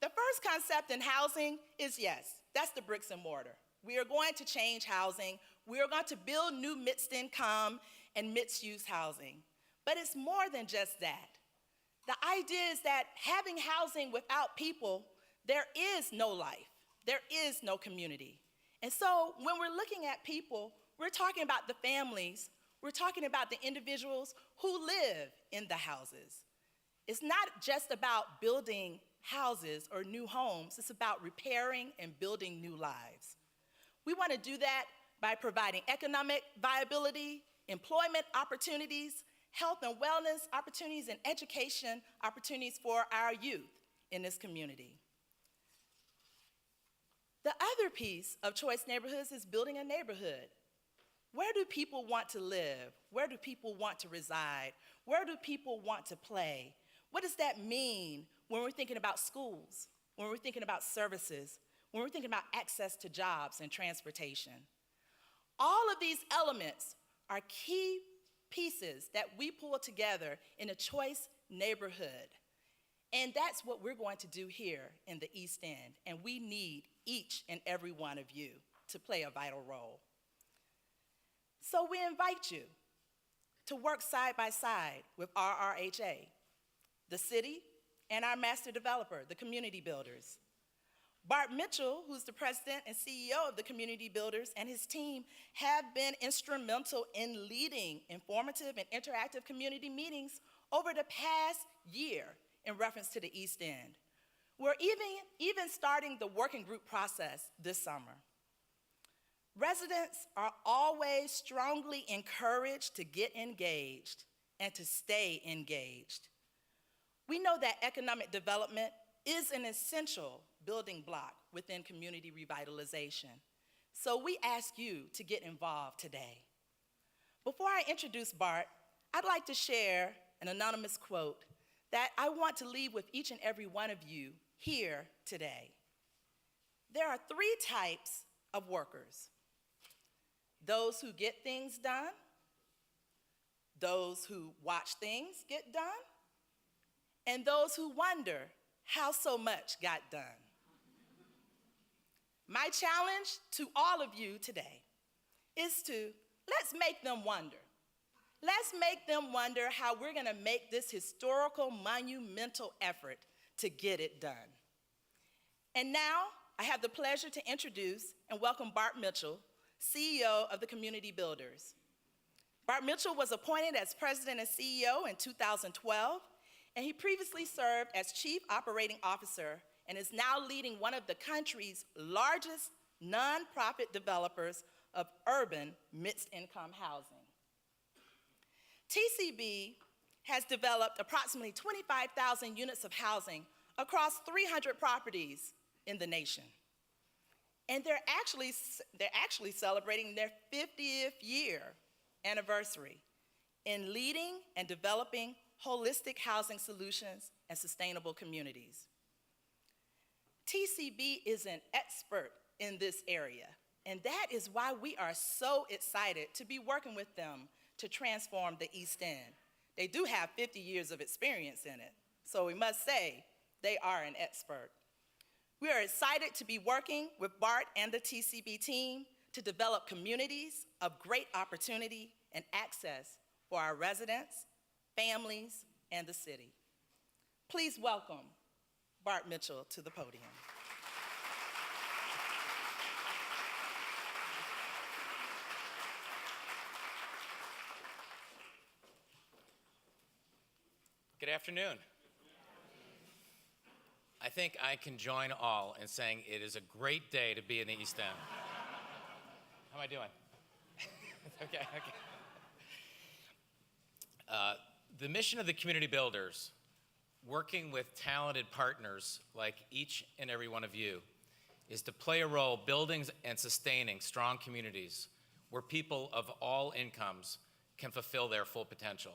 The first concept in housing is, yes, that's the bricks and mortar. We are going to change housing. We are going to build new mixed income and mixed use housing. But it's more than just that. The idea is that having housing without people, there is no life. There is no community. And so when we're looking at people, we're talking about the families. We're talking about the individuals who live in the houses. It's not just about building houses or new homes. It's about repairing and building new lives. We want to do that by providing economic viability, employment opportunities, health and wellness opportunities, and education opportunities for our youth in this community. The other piece of Choice Neighborhoods is building a neighborhood. Where do people want to live? Where do people want to reside? Where do people want to play? What does that mean when we're thinking about schools, when we're thinking about services, when we're thinking about access to jobs and transportation? All of these elements are key pieces that we pull together in a choice neighborhood. And that's what we're going to do here in the East End. And we need each and every one of you to play a vital role. So we invite you to work side by side with RRHA, the city, and our master developer, the Community Builders. Bart Mitchell, who's the president and CEO of the Community Builders, and his team have been instrumental in leading informative and interactive community meetings over the past year in reference to the East End. We're even starting the working group process this summer. Residents are always strongly encouraged to get engaged and to stay engaged. We know that economic development is an essential building block within community revitalization. So we ask you to get involved today. Before I introduce Bart, I'd like to share an anonymous quote that I want to leave with each and every one of you here today. There are 3 types of workers: those who get things done, those who watch things get done, and those who wonder how so much got done. My challenge to all of you today is to let's make them wonder. Let's make them wonder how we're going to make this historical, monumental effort to get it done. And now I have the pleasure to introduce and welcome Bart Mitchell, CEO of the Community Builders. Bart Mitchell was appointed as president and CEO in 2012, and he previously served as chief operating officer and is now leading one of the country's largest nonprofit developers of urban mixed-income housing. TCB has developed approximately 25,000 units of housing across 300 properties in the nation. And they're actually celebrating their 50th year anniversary in leading and developing holistic housing solutions and sustainable communities. TCB is an expert in this area, and that is why we are so excited to be working with them to transform the East End. They do have 50 years of experience in it, so we must say they are an expert. We are excited to be working with Bart and the TCB team to develop communities of great opportunity and access for our residents, families, and the city. Please welcome Bart Mitchell to the podium. Good afternoon. I think I can join all in saying it is a great day to be in the East End. How am I doing? Okay. The mission of the Community Builders, working with talented partners like each and every one of you, is to play a role building and sustaining strong communities where people of all incomes can fulfill their full potential.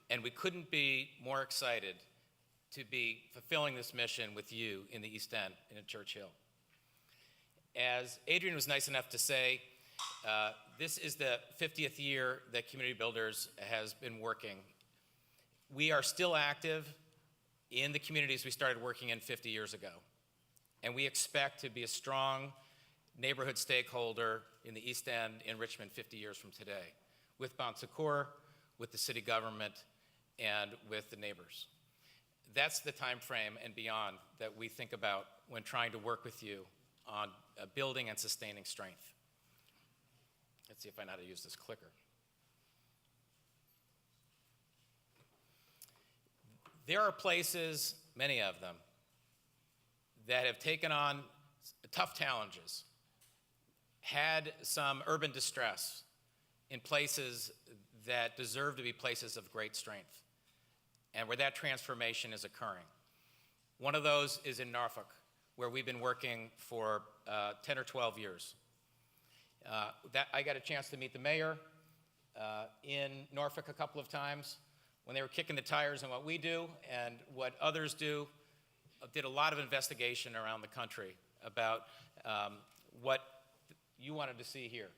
And we couldn't be more excited to be fulfilling this mission with you in the East End and in Church Hill. As Adrian was nice enough to say, this is the 50th year that Community Builders has been working. We are still active in the communities we started working in 50 years ago. And we expect to be a strong neighborhood stakeholder in the East End in Richmond 50 years from today, with Bon Secours, with the city government, and with the neighbors. That's the time frame and beyond that we think about when trying to work with you on building and sustaining strength. Let's see if I know how to use this clicker. There are places, many of them, that have taken on tough challenges, had some urban distress in places that deserve to be places of great strength, and where that transformation is occurring. One of those is in Norfolk, where we've been working for 10 or 12 years. I got a chance to meet the mayor in Norfolk a couple of times when they were kicking the tires on what we do and what others do. Did a lot of investigation around the country about what you wanted to see here.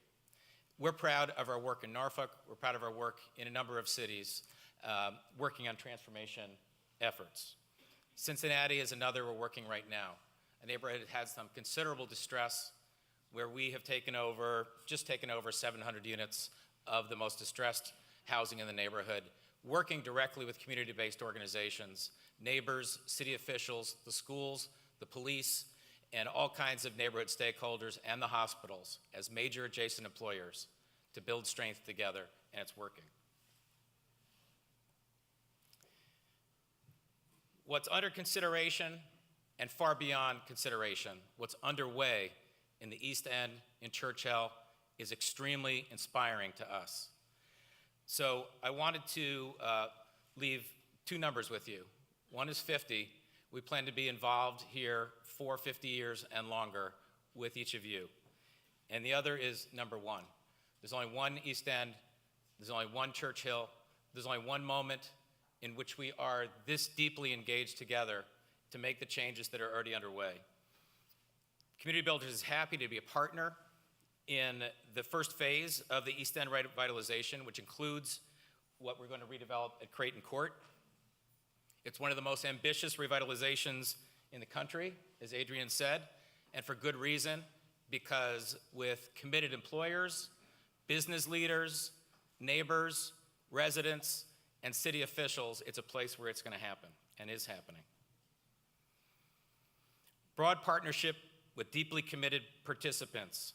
We're proud of our work in Norfolk. We're proud of our work in a number of cities working on transformation efforts. Cincinnati is another we're working right now. A neighborhood that has some considerable distress, where we have just taken over 700 units of the most distressed housing in the neighborhood, working directly with community-based organizations, neighbors, city officials, the schools, the police, and all kinds of neighborhood stakeholders and the hospitals as major adjacent employers to build strength together, and it's working. What's under consideration and far beyond consideration, what's underway in the East End, in Churchill, is extremely inspiring to us. So I wanted to leave two numbers with you. One is 50. We plan to be involved here for 50 years and longer with each of you. And the other is number 1. There's only one East End, there's only one Churchill, there's only one moment in which we are this deeply engaged together to make the changes that are already underway. Community Builders is happy to be a partner in the first phase of the East End revitalization, which includes what we're going to redevelop at Creighton Court. It's one of the most ambitious revitalizations in the country, as Adrian said, and for good reason, because with committed employers, business leaders, neighbors, residents, and city officials, it's a place where it's going to happen and is happening. Broad partnership with deeply committed participants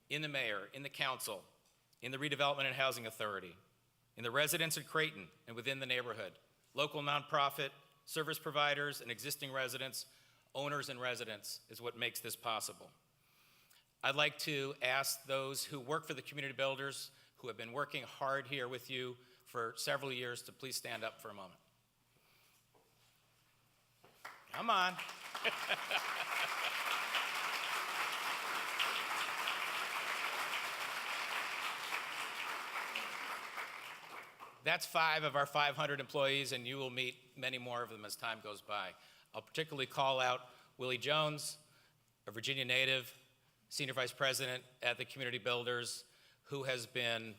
in the mayor, in the council, in the Redevelopment and Housing Authority, in the residents of Creighton and within the neighborhood, local nonprofit, service providers and existing residents, owners and residents is what makes this possible. I'd like to ask those who work for the Community Builders, who have been working hard here with you for several years, to please stand up for a moment. Come on. That's 5 of our 500 employees, and you will meet many more of them as time goes by. I'll particularly call out Willie Jones, a Virginia native, Senior Vice President at the Community Builders, who has been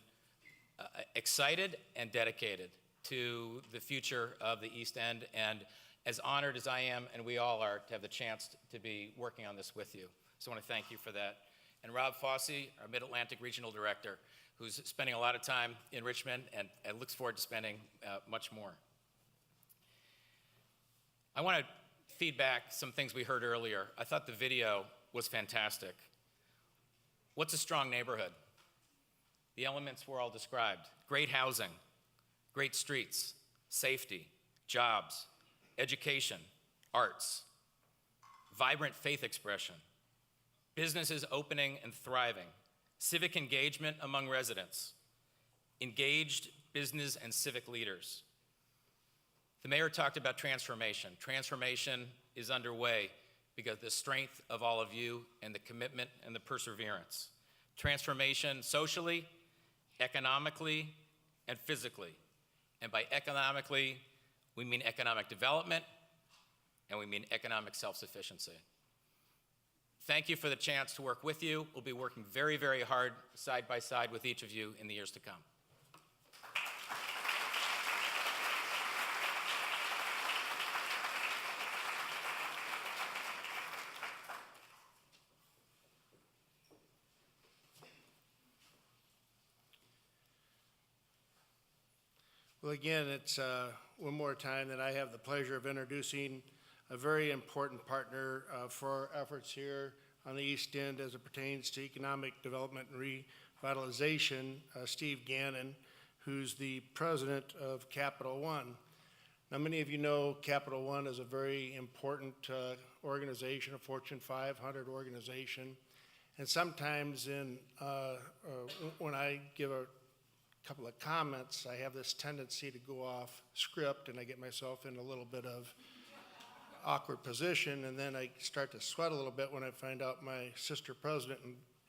excited and dedicated to the future of the East End, and as honored as I am, and we all are, to have the chance to be working on this with you. So I want to thank you for that. And Rob Fossey, our Mid-Atlantic Regional Director, who's spending a lot of time in Richmond and looks forward to spending much more. I want to feed back some things we heard earlier. I thought the video was fantastic. What's a strong neighborhood? The elements were all described. Great housing, great streets, safety, jobs, education, arts, vibrant faith expression, businesses opening and thriving, civic engagement among residents, engaged business and civic leaders. The mayor talked about transformation. Transformation is underway because of the strength of all of you and the commitment and the perseverance. Transformation socially, economically, and physically. And by economically, we mean economic development, and we mean economic self-sufficiency. Thank you for the chance to work with you. We'll be working very, very hard side by side with each of you in the years to come. Well, again, it's one more time that I have the pleasure of introducing a very important partner for our efforts here on the East End as it pertains to economic development and revitalization, Steve Gannon, who's the president of Capital One. Now, many of you know Capital One is a very important organization, a Fortune 500 organization, and sometimes when I give a couple of comments, I have this tendency to go off script, and I get myself in a little bit of awkward position, and then I start to sweat a little bit when I find out my sister president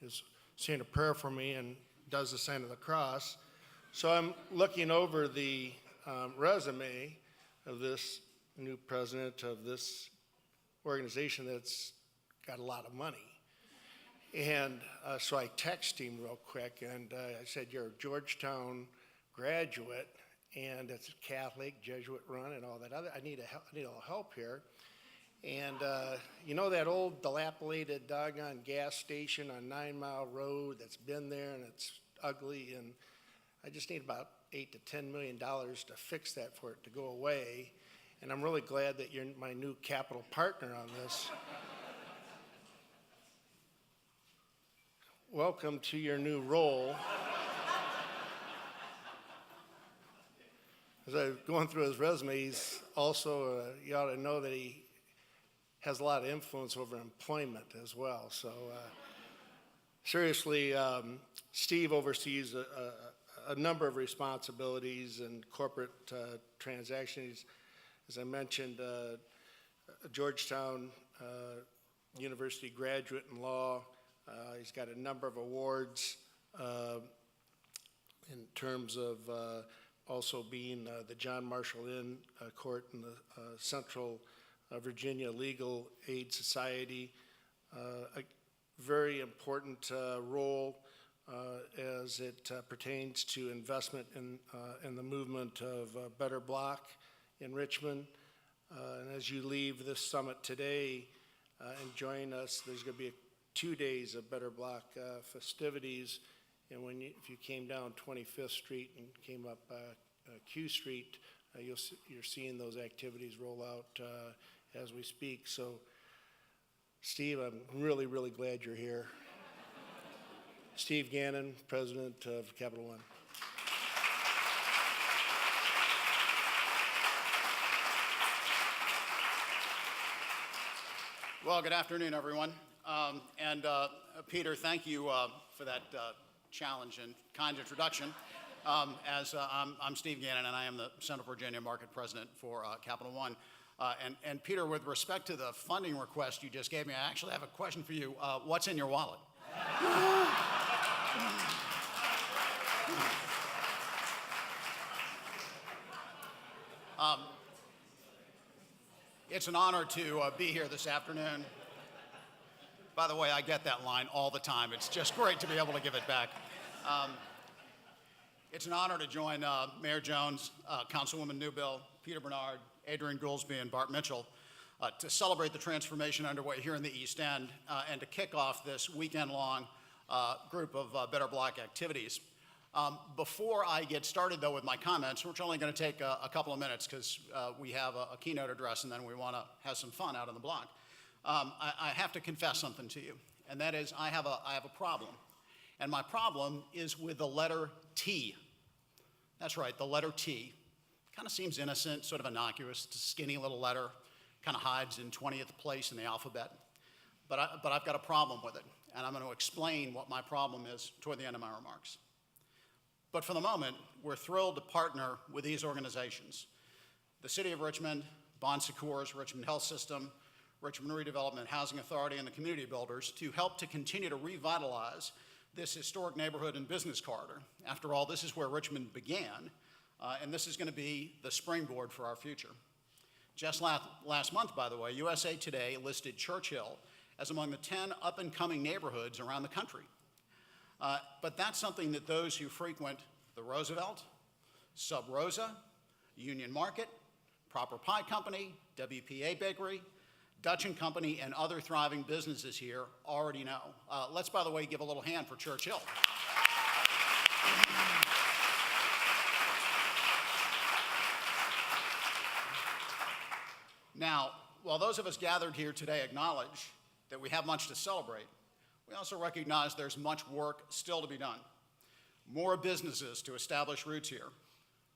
is saying a prayer for me and does the sign of the cross. So I'm looking over the resume of this new president of this organization that's got a lot of money. And so I text him real quick, and I said, "You're a Georgetown graduate, and it's Catholic, Jesuit run, and all that other. I need a little help here. And you know that old dilapidated doggone gas station on 9 Mile Road that's been there and it's ugly, and I just need about $8 to $10 million to fix that for it to go away. And I'm really glad that you're my new capital partner on this. Welcome to your new role." As I was going through his resume, he's also, you ought to know that he has a lot of influence over employment as well. So seriously, Steve oversees a number of responsibilities and corporate transactions. As I mentioned, a Georgetown University graduate in law. He's got a number of awards in terms of also being the John Marshall Inn Court in the Central Virginia Legal Aid Society. A very important role as it pertains to investment in the movement of Better Block in Richmond. And as you leave this summit today and join us, there's going to be 2 days of Better Block festivities. And if you came down 25th Street and came up Q Street, you're seeing those activities roll out as we speak. So, Steve, I'm really, really glad you're here. Steve Gannon, President of Capital One. Well, good afternoon, everyone. Peter, thank you for that challenge and kind introduction. I'm Steve Gannon, and I am the Central Virginia Market President for Capital One. And Peter, with respect to the funding request you just gave me, I actually have a question for you. What's in your wallet? It's an honor to be here this afternoon. By the way, I get that line all the time. It's just great to be able to give it back. It's an honor to join Mayor Jones, Councilwoman Newbill, Peter Bernard, Adrian Goolsby, and Bart Mitchell to celebrate the transformation underway here in the East End and to kick off this weekend-long group of Better Block activities. Before I get started, though, with my comments, which are only going to take a couple of minutes because we have a keynote address and then we want to have some fun out on the block, I have to confess something to you, and that is I have a problem. And my problem is with the letter T. That's right, the letter T. Kind of seems innocent, sort of innocuous. It's a skinny little letter, kind of hides in 20th place in the alphabet. But I've got a problem with it, and I'm going to explain what my problem is toward the end of my remarks. But for the moment, we're thrilled to partner with these organizations: the City of Richmond, Bon Secours, Richmond Health System, Richmond Redevelopment Housing Authority, and the Community Builders to help to continue to revitalize this historic neighborhood and business corridor. After all, this is where Richmond began, and this is going to be the springboard for our future. Just last month, by the way, USA Today listed Churchill as among the 10 up-and-coming neighborhoods around the country. But that's something that those who frequent the Roosevelt, Sub Rosa, Union Market, Proper Pie Company, WPA Bakery, Dutch & Company, and other thriving businesses here already know. Let's, by the way, give a little hand for Churchill. Now, while those of us gathered here today acknowledge that we have much to celebrate, we also recognize there's much work still to be done. More businesses to establish roots here,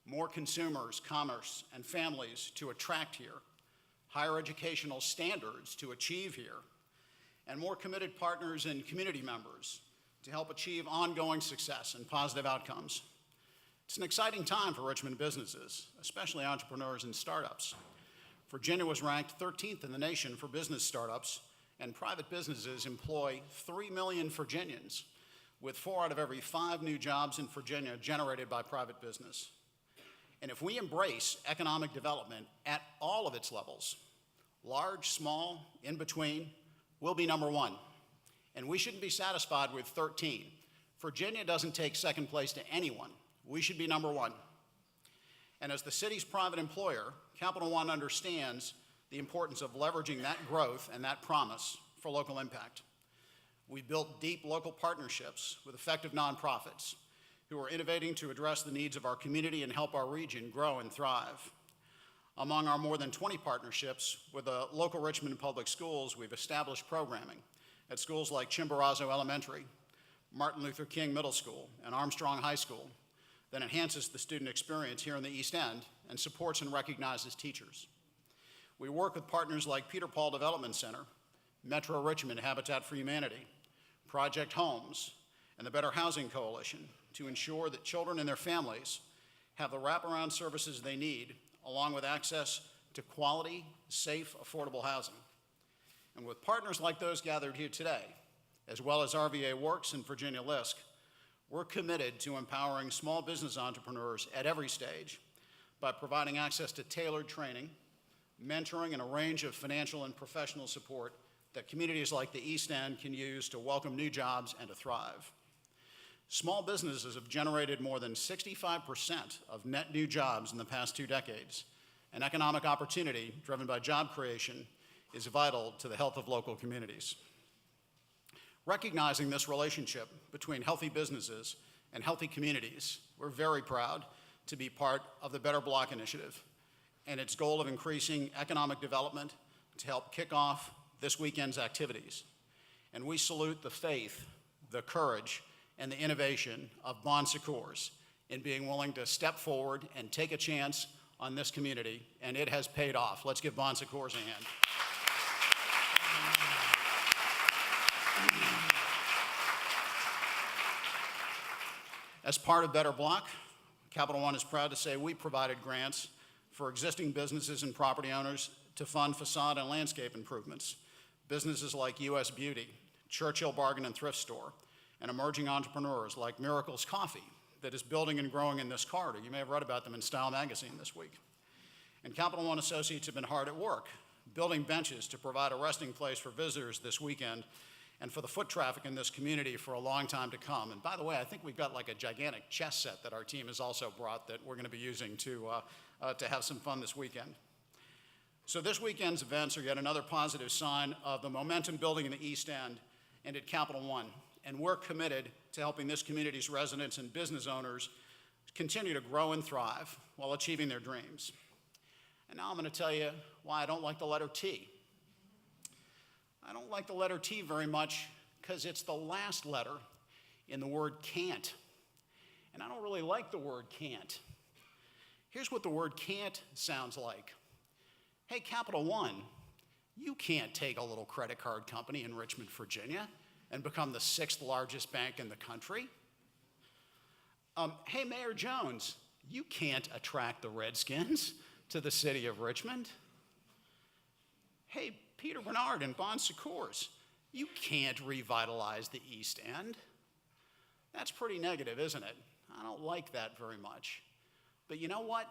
more consumers, commerce, and families to attract here, higher educational standards to achieve here, and more committed partners and community members to help achieve ongoing success and positive outcomes. It's an exciting time for Richmond businesses, especially entrepreneurs and startups. Virginia was ranked 13th in the nation for business startups, and private businesses employ 3 million Virginians, with 4 out of every 5 new jobs in Virginia generated by private business. And if we embrace economic development at all of its levels, large, small, in between, we'll be number 1. And we shouldn't be satisfied with 13. Virginia doesn't take second place to anyone. We should be number 1. And as the city's private employer, Capital One understands the importance of leveraging that growth and that promise for local impact. We built deep local partnerships with effective nonprofits who are innovating to address the needs of our community and help our region grow and thrive. Among our more than 20 partnerships with the local Richmond Public Schools, we've established programming at schools like Chimborazo Elementary, Martin Luther King Middle School, and Armstrong High School that enhances the student experience here in the East End and supports and recognizes teachers. We work with partners like Peter Paul Development Center, Metro Richmond Habitat for Humanity, Project Homes, and the Better Housing Coalition to ensure that children and their families have the wraparound services they need, along with access to quality, safe, affordable housing. And with partners like those gathered here today, as well as RVA Works and Virginia LISC, we're committed to empowering small business entrepreneurs at every stage by providing access to tailored training, mentoring, and a range of financial and professional support that communities like the East End can use to welcome new jobs and to thrive. Small businesses have generated more than 65% of net new jobs in the past 2 decades, and economic opportunity driven by job creation is vital to the health of local communities. Recognizing this relationship between healthy businesses and healthy communities, we're very proud to be part of the Better Block Initiative and its goal of increasing economic development to help kick off this weekend's activities. And we salute the faith, the courage, and the innovation of Bon Secours in being willing to step forward and take a chance on this community, and it has paid off. Let's give Bon Secours a hand. As part of Better Block, Capital One is proud to say we provided grants for existing businesses and property owners to fund facade and landscape improvements. Businesses like US Beauty, Churchill Bargain and Thrift Store, and emerging entrepreneurs like Miracles Coffee that is building and growing in this corridor. You may have read about them in Style magazine this week. And Capital One associates have been hard at work, building benches to provide a resting place for visitors this weekend and for the foot traffic in this community for a long time to come. And by the way, I think we've got like a gigantic chess set that our team has also brought that we're going to be using to have some fun this weekend. So this weekend's events are yet another positive sign of the momentum building in the East End and at Capital One. And we're committed to helping this community's residents and business owners continue to grow and thrive while achieving their dreams. And now I'm going to tell you why I don't like the letter T. I don't like the letter T very much because it's the last letter in the word can't. And I don't really like the word can't. Here's what the word can't sounds like. Hey, Capital One, you can't take a little credit card company in Richmond, Virginia, and become the 6th largest bank in the country. Hey, Mayor Jones, you can't attract the Redskins to the city of Richmond. Hey, Peter Bernard and Bon Secours, you can't revitalize the East End. That's pretty negative, isn't it? I don't like that very much. But you know what?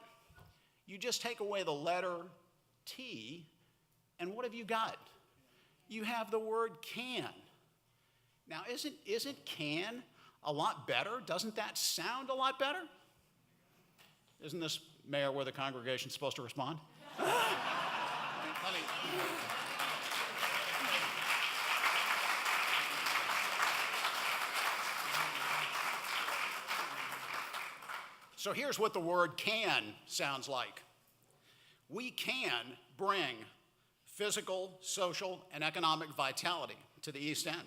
You just take away the letter T, and what have you got? You have the word can. Now, isn't can a lot better? Doesn't that sound a lot better? Isn't this, Mayor, where the congregation's supposed to respond? So here's what the word can sounds like. We can bring physical, social, and economic vitality to the East End.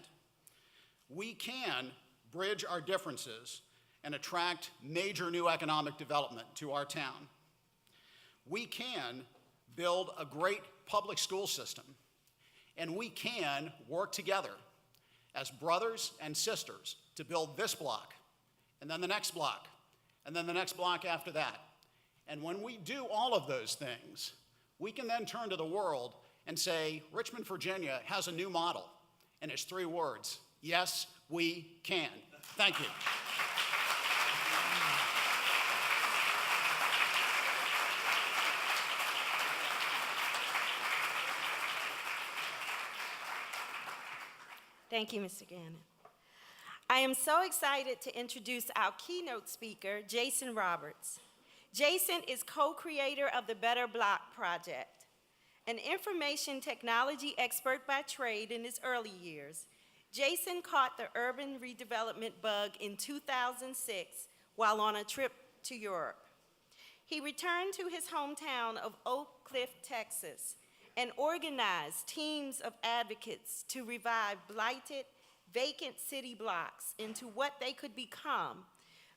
We can bridge our differences and attract major new economic development to our town. We can build a great public school system, and we can work together as brothers and sisters to build this block, and then the next block, and then the next block after that. And when we do all of those things, we can then turn to the world and say, Richmond, Virginia has a new model, and it's 3 words. Yes, we can. Thank you. Thank you, Mr. Gannon. I am so excited to introduce our keynote speaker, Jason Roberts. Jason is co-creator of the Better Block Project. An information technology expert by trade in his early years, Jason caught the urban redevelopment bug in 2006 while on a trip to Europe. He returned to his hometown of Oak Cliff, Texas, and organized teams of advocates to revive blighted, vacant city blocks into what they could become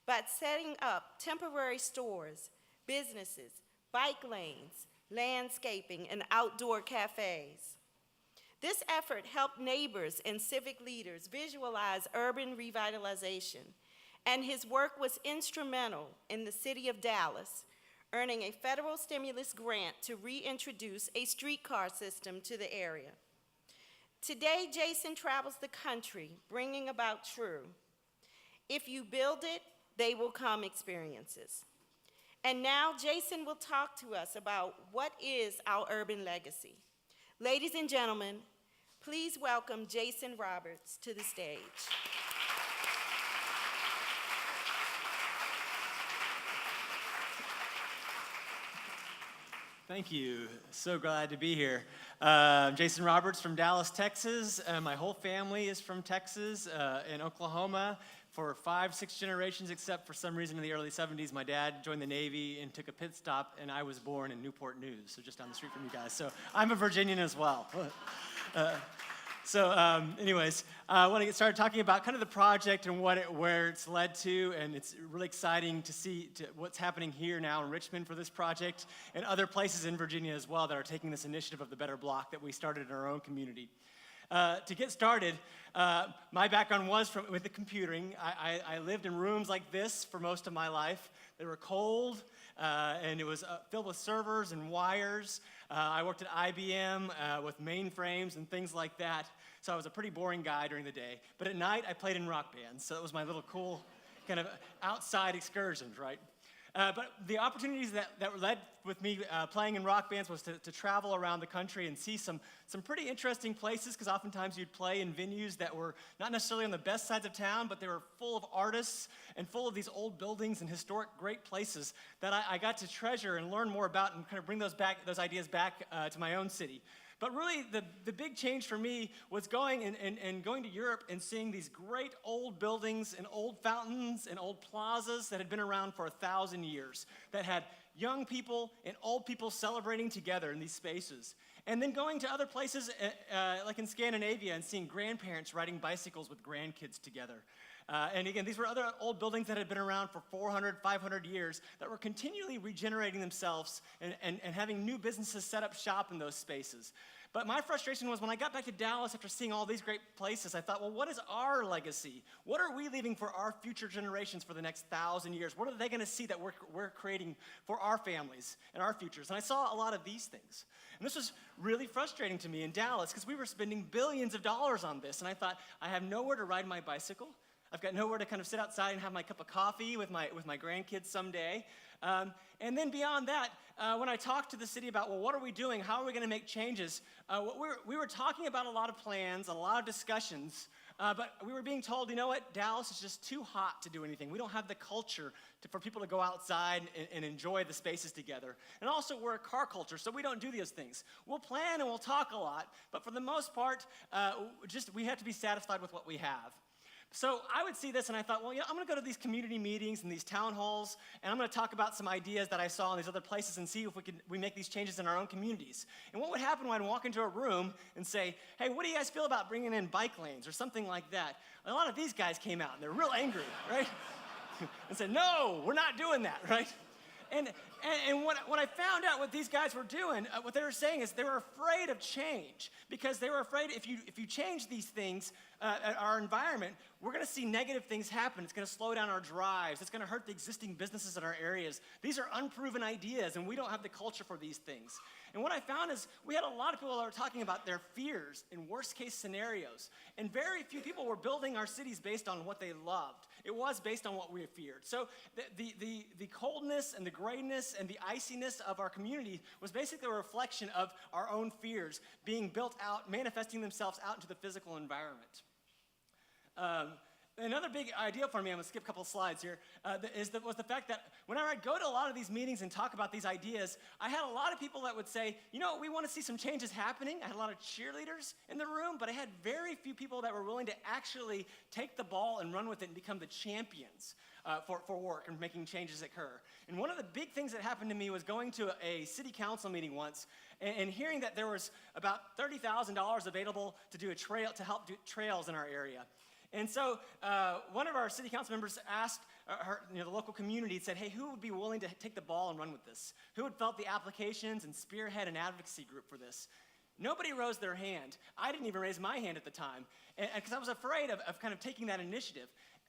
by setting up temporary stores, businesses, bike lanes, landscaping, and outdoor cafes. This effort helped neighbors and civic leaders visualize urban revitalization, and his work was instrumental in the city of Dallas, earning a federal stimulus grant to reintroduce a streetcar system to the area. Today, Jason travels the country, bringing about true. If you build it, they will come experiences. And now Jason will talk to us about what is our urban legacy. Ladies and gentlemen, please welcome Jason Roberts to the stage. Thank you. So glad to be here. Jason Roberts from Dallas, Texas. My whole family is from Texas and Oklahoma for 5-6 generations, except for some reason in the early 70s, my dad joined the Navy and took a pit stop, and I was born in Newport News, so just down the street from you guys. So I'm a Virginian as well. Anyways, I want to get started talking about kind of the project and where it's led to, and it's really exciting to see what's happening here now in Richmond for this project, and other places in Virginia as well that are taking this initiative of the Better Block that we started in our own community. To get started, my background was with the computing. I lived in rooms like this for most of my life. They were cold, and it was filled with servers and wires. I worked at IBM with mainframes and things like that, so I was a pretty boring guy during the day. But at night, I played in rock bands, so it was my little cool kind of outside excursions, right? But the opportunities that led with me playing in rock bands was to travel around the country and see some pretty interesting places, because oftentimes you'd play in venues that were not necessarily on the best sides of town, but they were full of artists and full of these old buildings and historic great places that I got to treasure and learn more about and kind of bring those ideas back to my own city. But really, the big change for me was going to Europe and seeing these great old buildings and old fountains and old plazas that had been around for 1,000 years, that had young people and old people celebrating together in these spaces. And then going to other places like in Scandinavia and seeing grandparents riding bicycles with grandkids together. And again, these were other old buildings that had been around for 400, 500 years that were continually regenerating themselves and having new businesses set up shop in those spaces. But my frustration was when I got back to Dallas after seeing all these great places, I thought, well, what is our legacy? What are we leaving for our future generations for the next 1,000 years? What are they going to see that we're creating for our families and our futures? And I saw a lot of these things. And this was really frustrating to me in Dallas because we were spending billions of dollars on this. And I thought, I have nowhere to ride my bicycle. I've got nowhere to kind of sit outside and have my cup of coffee with my grandkids someday. And then beyond that, when I talked to the city about, well, what are we doing? How are we going to make changes? We were talking about a lot of plans, a lot of discussions, but we were being told, you know what, Dallas is just too hot to do anything. We don't have the culture for people to go outside and enjoy the spaces together. And also, we're a car culture, so we don't do those things. We'll plan and we'll talk a lot, but for the most part, we have to be satisfied with what we have. So I would see this and I thought, well, I'm going to go to these community meetings and these town halls, and I'm going to talk about some ideas that I saw in these other places and see if we make these changes in our own communities. And what would happen when I'd walk into a room and say, hey, what do you guys feel about bringing in bike lanes or something like that? A lot of these guys came out and they're real angry, right? And said, no, we're not doing that, right? And what I found out what these guys were doing, what they were saying is they were afraid of change, because they were afraid if you change these things, our environment, we're going to see negative things happen. It's going to slow down our drives. It's going to hurt the existing businesses in our areas. These are unproven ideas, and we don't have the culture for these things. And what I found is we had a lot of people that were talking about their fears in worst-case scenarios, and very few people were building our cities based on what they loved. It was based on what we feared. So the coldness and the grayness and the iciness of our community was basically a reflection of our own fears being built out, manifesting themselves out into the physical environment. Another big idea for me, I'm going to skip a couple of slides here, was the fact that whenever I'd go to a lot of these meetings and talk about these ideas, I had a lot of people that would say, you know, we want to see some changes happening. I had a lot of cheerleaders in the room, but I had very few people that were willing to actually take the ball and run with it and become the champions for work and making changes occur. And one of the big things that happened to me was going to a city council meeting once and hearing that there was about $30,000 available to do to help do trails in our area. And so one of our city council members asked the local community, said, hey, who would be willing to take the ball and run with this? Who would fill out the applications and spearhead an advocacy group for this? Nobody rose their hand. I didn't even raise my hand at the time, because I was afraid of kind of taking that initiative.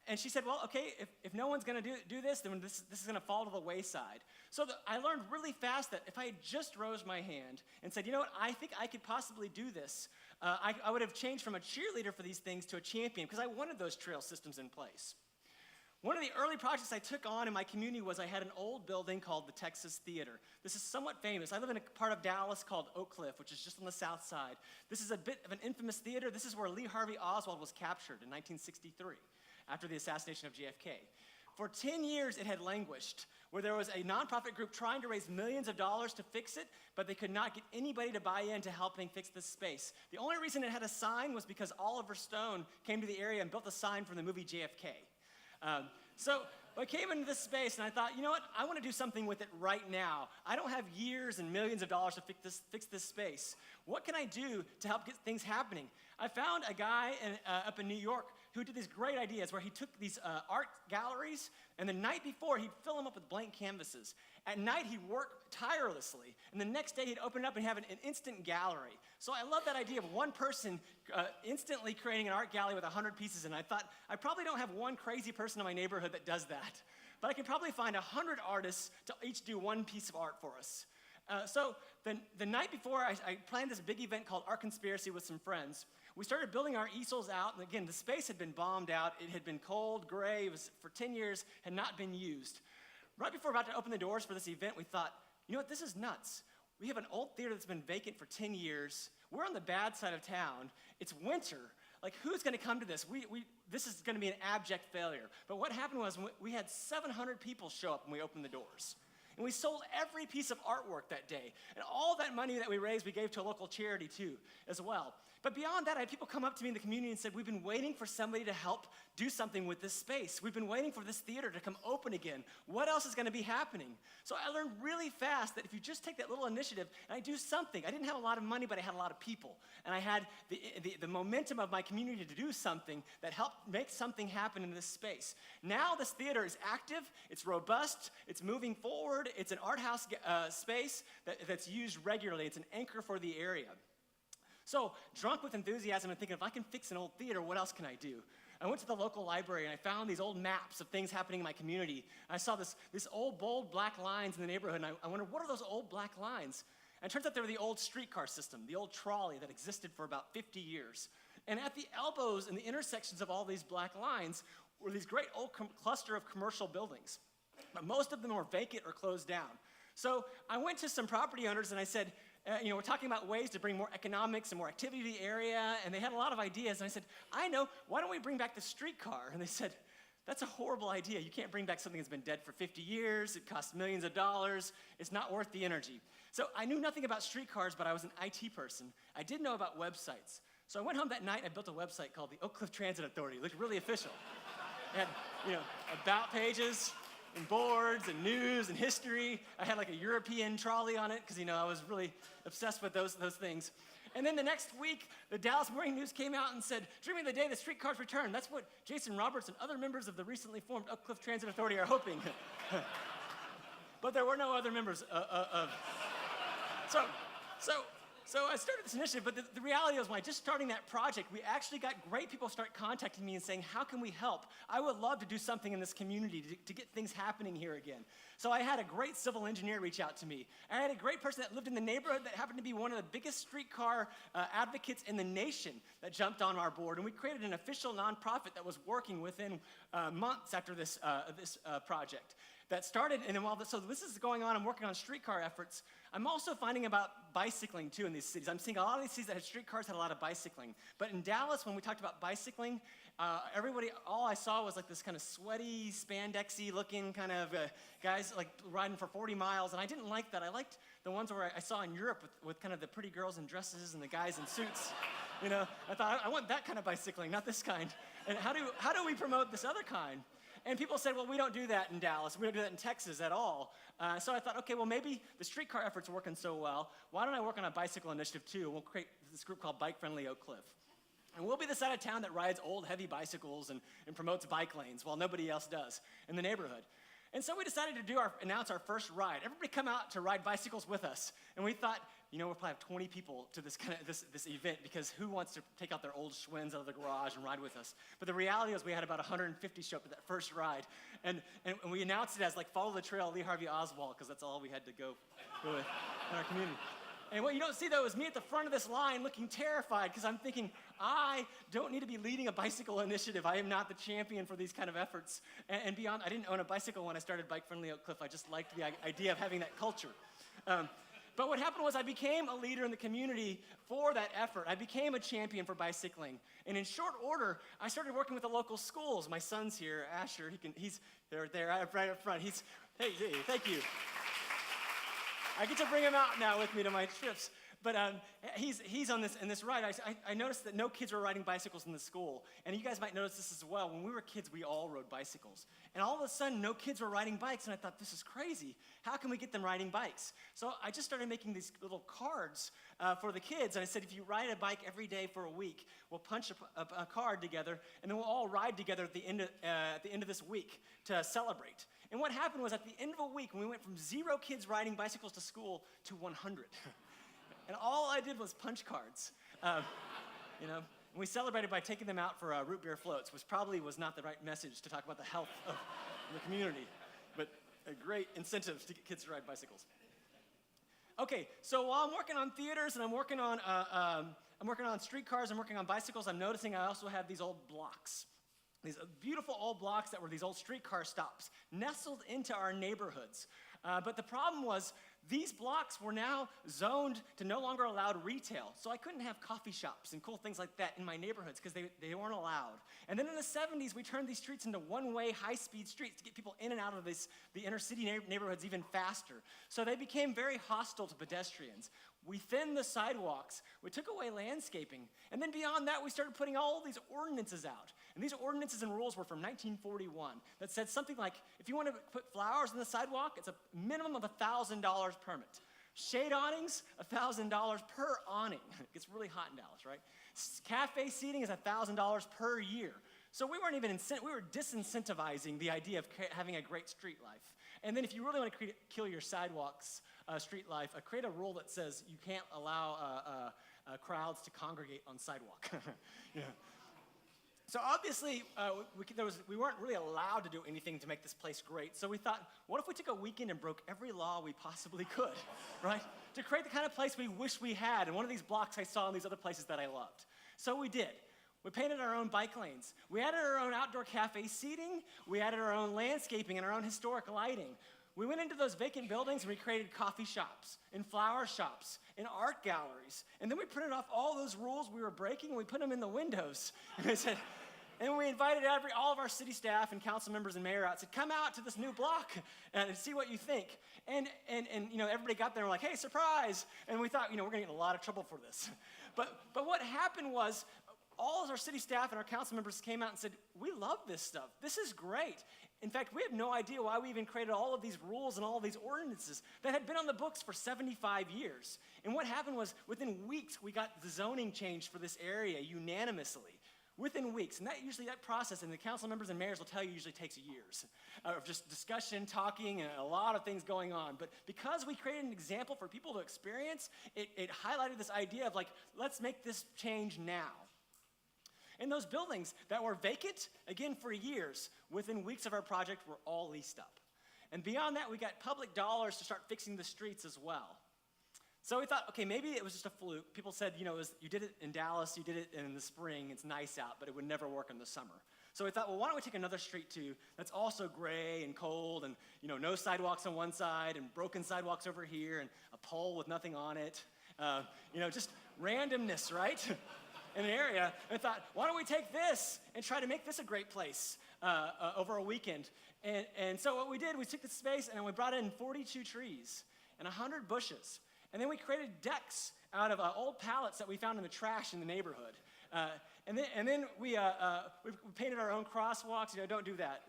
And she said, well, okay, if no one's going to do this, then this is going to fall to the wayside. So I learned really fast that if I had just rose my hand and said, you know what, I think I could possibly do this, I would have changed from a cheerleader for these things to a champion, because I wanted those trail systems in place. One of the early projects I took on in my community was I had an old building called the Texas Theater. This is somewhat famous. I live in a part of Dallas called Oak Cliff, which is just on the south side. This is a bit of an infamous theater. This is where Lee Harvey Oswald was captured in 1963 after the assassination of JFK. For 10 years, it had languished, where there was a nonprofit group trying to raise millions of dollars to fix it, but they could not get anybody to buy in to helping fix this space. The only reason it had a sign was because Oliver Stone came to the area and built a sign from the movie JFK. So I came into this space and I thought, you know what, I want to do something with it right now. I don't have years and millions of dollars to fix this space. What can I do to help get things happening? I found a guy up in New York who did these great ideas where he took these art galleries, and the night before he'd fill them up with blank canvases. At night he'd work tirelessly, and the next day he'd open it up and have an instant gallery. So I love that idea of one person instantly creating an art gallery with 100 pieces, and I thought, I probably don't have one crazy person in my neighborhood that does that, but I can probably find 100 artists to each do one piece of art for us. So the night before, I planned this big event called Art Conspiracy with some friends. We started building our easels out, and again, the space had been bombed out. It had been cold, gray, it was for 10 years, had not been used. Right before we're about to open the doors for this event, we thought, you know what, this is nuts. We have an old theater that's been vacant for 10 years. We're on the bad side of town. It's winter. Like, who's gonna come to this? This is gonna be an abject failure. But what happened was we had 700 people show up when we opened the doors. And we sold every piece of artwork that day. And all that money that we raised, we gave to a local charity too, as well. But beyond that, I had people come up to me in the community and said, we've been waiting for somebody to help do something with this space. We've been waiting for this theater to come open again. What else is gonna be happening? So I learned really fast that if you just take that little initiative and I do something, I didn't have a lot of money, but I had a lot of people. And I had the momentum of my community to do something that helped make something happen in this space. Now this theater is active, it's robust, it's moving forward, it's an art house space that's used regularly. It's an anchor for the area. So, drunk with enthusiasm and thinking, if I can fix an old theater, what else can I do? I went to the local library and I found these old maps of things happening in my community. I saw this old, bold black lines in the neighborhood, and I wondered, what are those old black lines? And it turns out they were the old streetcar system, the old trolley that existed for about 50 years. And at the elbows and the intersections of all these black lines were these great old cluster of commercial buildings. But most of them were vacant or closed down. So I went to some property owners and I said, we're talking about ways to bring more economics and more activity to the area, and they had a lot of ideas. And I said, I know, why don't we bring back the streetcar? And they said, that's a horrible idea. You can't bring back something that's been dead for 50 years. It costs millions of dollars. It's not worth the energy. So I knew nothing about streetcars, but I was an IT person. I did know about websites. So I went home that night and I built a website called the Oak Cliff Transit Authority. It looked really official. It had, about pages, and boards and news and history. I had like a European trolley on it because I was really obsessed with those things. And then the next week, the Dallas Morning News came out and said, dreaming of the day the streetcars return. That's what Jason Roberts and other members of the recently formed Oak Cliff Transit Authority are hoping. But there were no other members of. So I started this initiative, but the reality was when I just starting that project, we actually got great people start contacting me and saying, how can we help? I would love to do something in this community to get things happening here again. So I had a great civil engineer reach out to me. I had a great person that lived in the neighborhood that happened to be one of the biggest streetcar advocates in the nation that jumped on our board. And we created an official nonprofit that was working within months after this project. That started, and then so this is going on, I'm working on streetcar efforts. I'm also finding about bicycling too in these cities. I'm seeing a lot of these cities that had streetcars had a lot of bicycling. But in Dallas, when we talked about bicycling, all I saw was like this kind of sweaty, spandexy looking kind of guys like riding for 40 miles, and I didn't like that. I liked the ones where I saw in Europe with kind of the pretty girls in dresses and the guys in suits. I thought, I want that kind of bicycling, not this kind. And how do we promote this other kind? And people said, well, we don't do that in Dallas. We don't do that in Texas at all. So I thought, okay, well, maybe the streetcar effort's working so well. Why don't I work on a bicycle initiative too? We'll create this group called Bike Friendly Oak Cliff. And we'll be the side of town that rides old, heavy bicycles and promotes bike lanes while nobody else does in the neighborhood. And so we decided to announce our first ride. Everybody come out to ride bicycles with us. And we thought, we'll probably have 20 people to this event, because who wants to take out their old Schwinn's out of the garage and ride with us? But the reality was we had about 150 show up at that first ride. And we announced it as like Follow the Trail, Lee Harvey Oswald, because that's all we had to go with in our community. And what you don't see, though, is me at the front of this line looking terrified, because I'm thinking, I don't need to be leading a bicycle initiative. I am not the champion for these kind of efforts. And beyond, I didn't own a bicycle when I started Bike Friendly Oak Cliff. I just liked the idea of having that culture. But what happened was I became a leader in the community for that effort. I became a champion for bicycling. And in short order, I started working with the local schools. My son's here, Asher. He's there right up front. Hey, thank you. I get to bring him out now with me to my trips. But he's on this ride. I noticed that no kids were riding bicycles in the school. And you guys might notice this as well. When we were kids, we all rode bicycles. And all of a sudden, no kids were riding bikes. And I thought, this is crazy. How can we get them riding bikes? So I just started making these little cards for the kids. And I said, if you ride a bike every day for a week, we'll punch a card together. And then we'll all ride together at the end of this week to celebrate. And what happened was at the end of a week, we went from 0 kids riding bicycles to school to 100. And all I did was punch cards. And we celebrated by taking them out for root beer floats, which probably was not the right message to talk about the health of the community, but a great incentive to get kids to ride bicycles. Okay, so while I'm working on theaters and I'm working on streetcars, I'm working on bicycles, I'm noticing I also have these old blocks. These beautiful old blocks that were these old streetcar stops nestled into our neighborhoods. But the problem was these blocks were now zoned to no longer allowed retail. So I couldn't have coffee shops and cool things like that in my neighborhoods because they weren't allowed. And then in the 70s, we turned these streets into one-way, high-speed streets to get people in and out of the inner city neighborhoods even faster. So they became very hostile to pedestrians. We thinned the sidewalks. We took away landscaping. And then beyond that, we started putting all these ordinances out. And these ordinances and rules were from 1941 that said something like, if you want to put flowers on the sidewalk, it's a minimum of $1,000 permit. Shade awnings, $1,000 per awning. It gets really hot in Dallas, right? Cafe seating is $1,000 per year. So we weren't even we were disincentivizing the idea of having a great street life. And then if you really want to kill your sidewalks, street life, create a rule that says you can't allow crowds to congregate on sidewalk. Yeah. So obviously, we weren't really allowed to do anything to make this place great. So we thought, what if we took a weekend and broke every law we possibly could, right? To create the kind of place we wish we had. And one of these blocks I saw in these other places that I loved. So we did. We painted our own bike lanes. We added our own outdoor cafe seating. We added our own landscaping and our own historic lighting. We went into those vacant buildings and we created coffee shops and flower shops and art galleries. And then we printed off all those rules we were breaking and we put them in the windows. And I said, and we invited all of our city staff and council members and mayor out, said, come out to this new block and see what you think. And everybody got there and were like, hey, surprise. And we thought, we're gonna get in a lot of trouble for this. But what happened was, all of our city staff and our council members came out and said, we love this stuff. This is great. In fact, we have no idea why we even created all of these rules and all of these ordinances that had been on the books for 75 years. And what happened was, within weeks, we got the zoning changed for this area unanimously. Within weeks. And that process, and the council members and mayors will tell you, usually takes years of just discussion, talking, and a lot of things going on. But because we created an example for people to experience, it highlighted this idea of let's make this change now. And those buildings that were vacant, again, for years, within weeks of our project, were all leased up. And beyond that, we got public dollars to start fixing the streets as well. So we thought, okay, maybe it was just a fluke. People said, you did it in Dallas, you did it in the spring, it's nice out, but it would never work in the summer. So we thought, well, why don't we take another street too that's also gray and cold and, no sidewalks on one side and broken sidewalks over here and a pole with nothing on it. Just randomness, right? In an area, and I thought, why don't we take this and try to make this a great place over a weekend? And so what we did, we took the space and we brought in 42 trees and 100 bushes. And then we created decks out of old pallets that we found in the trash in the neighborhood. And then we painted our own crosswalks. Don't do that.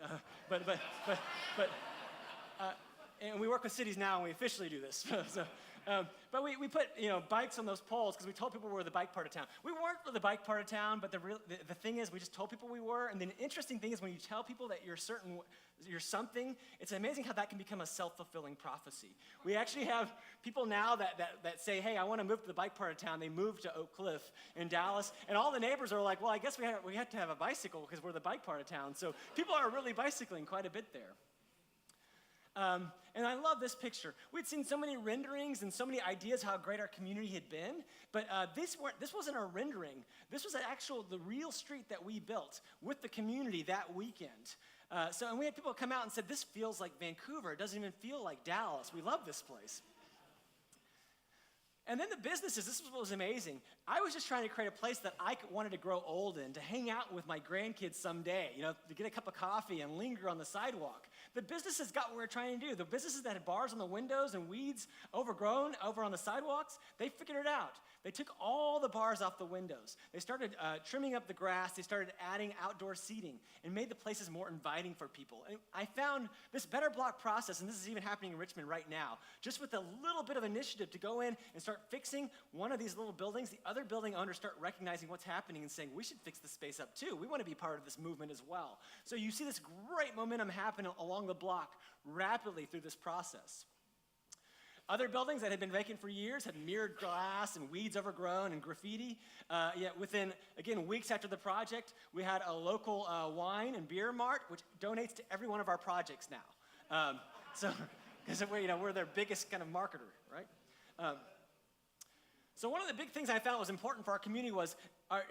And we work with cities now, and we officially do this. But we put bikes on those poles because we told people we were the bike part of town. We weren't the bike part of town, but the thing is, we just told people we were. And the interesting thing is, when you tell people that you're something, it's amazing how that can become a self-fulfilling prophecy. We actually have people now that say, hey, I want to move to the bike part of town. They move to Oak Cliff in Dallas, and all the neighbors are like, well, I guess we have to have a bicycle because we're the bike part of town. So people are really bicycling quite a bit there. And I love this picture. We'd seen so many renderings and so many ideas how great our community had been, but this wasn't a rendering. This was the real street that we built with the community that weekend. And we had people come out and said, this feels like Vancouver. It doesn't even feel like Dallas. We love this place. And then the businesses, this was what was amazing. I was just trying to create a place that I wanted to grow old in, to hang out with my grandkids someday, to get a cup of coffee and linger on the sidewalk. The businesses got what we were trying to do. The businesses that had bars on the windows and weeds overgrown over on the sidewalks, they figured it out. They took all the bars off the windows. They started trimming up the grass. They started adding outdoor seating and made the places more inviting for people. And I found this Better Block process, and this is even happening in Richmond right now, just with a little bit of initiative to go in and start fixing one of these little buildings. The other building owners start recognizing what's happening and saying, we should fix the space up too. We want to be part of this movement as well. So you see this great momentum happen along the block rapidly through this process. Other buildings that had been vacant for years had mirrored glass and weeds overgrown and graffiti. Yet within, again, weeks after the project, we had a local wine and beer mart, which donates to every one of our projects now. Because we're their biggest kind of marketer, right? So one of the big things I found was important for our community was,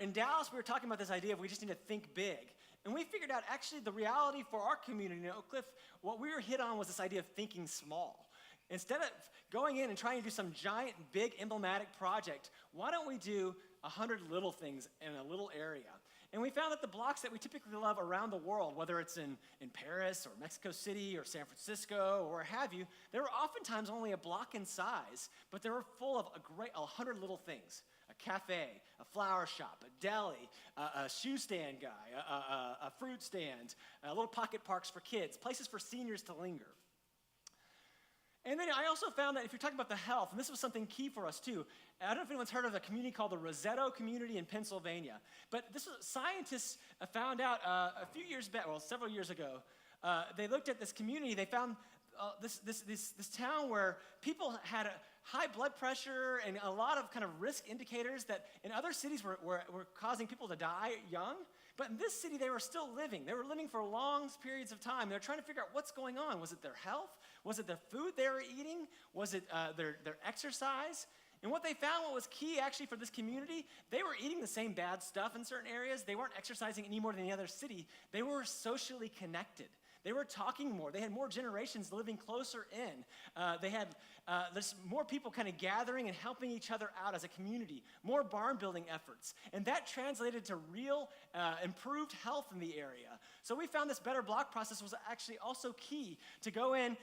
in Dallas, we were talking about this idea of we just need to think big. And we figured out, actually, the reality for our community in Oak Cliff, what we were hit on was this idea of thinking small. Instead of going in and trying to do some giant, big, emblematic project, why don't we do 100 little things in a little area? And we found that the blocks that we typically love around the world, whether it's in Paris or Mexico City or San Francisco or where have you, they were oftentimes only a block in size, but they were full of 100 little things. A cafe, a flower shop, a deli, a shoe stand guy, a fruit stand, little pocket parks for kids, places for seniors to linger. And then I also found that if you're talking about the health, and this was something key for us too, I don't know if anyone's heard of a community called the Rosetto community in Pennsylvania, but scientists found out a few years back, well, several years ago, they looked at this community, they found this town where people had a high blood pressure and a lot of kind of risk indicators that in other cities were causing people to die young. But in this city, they were still living. They were living for long periods of time. They were trying to figure out what's going on. Was it their health? Was it the food they were eating? Was it their exercise? And what they found, what was key actually for this community, they were eating the same bad stuff in certain areas. They weren't exercising any more than the other city. They were socially connected. They were talking more. They had more generations living closer in. They had there's more people kind of gathering and helping each other out as a community, more barn building efforts. And that translated to real improved health in the area. So we found this Better Block process was actually also key to go in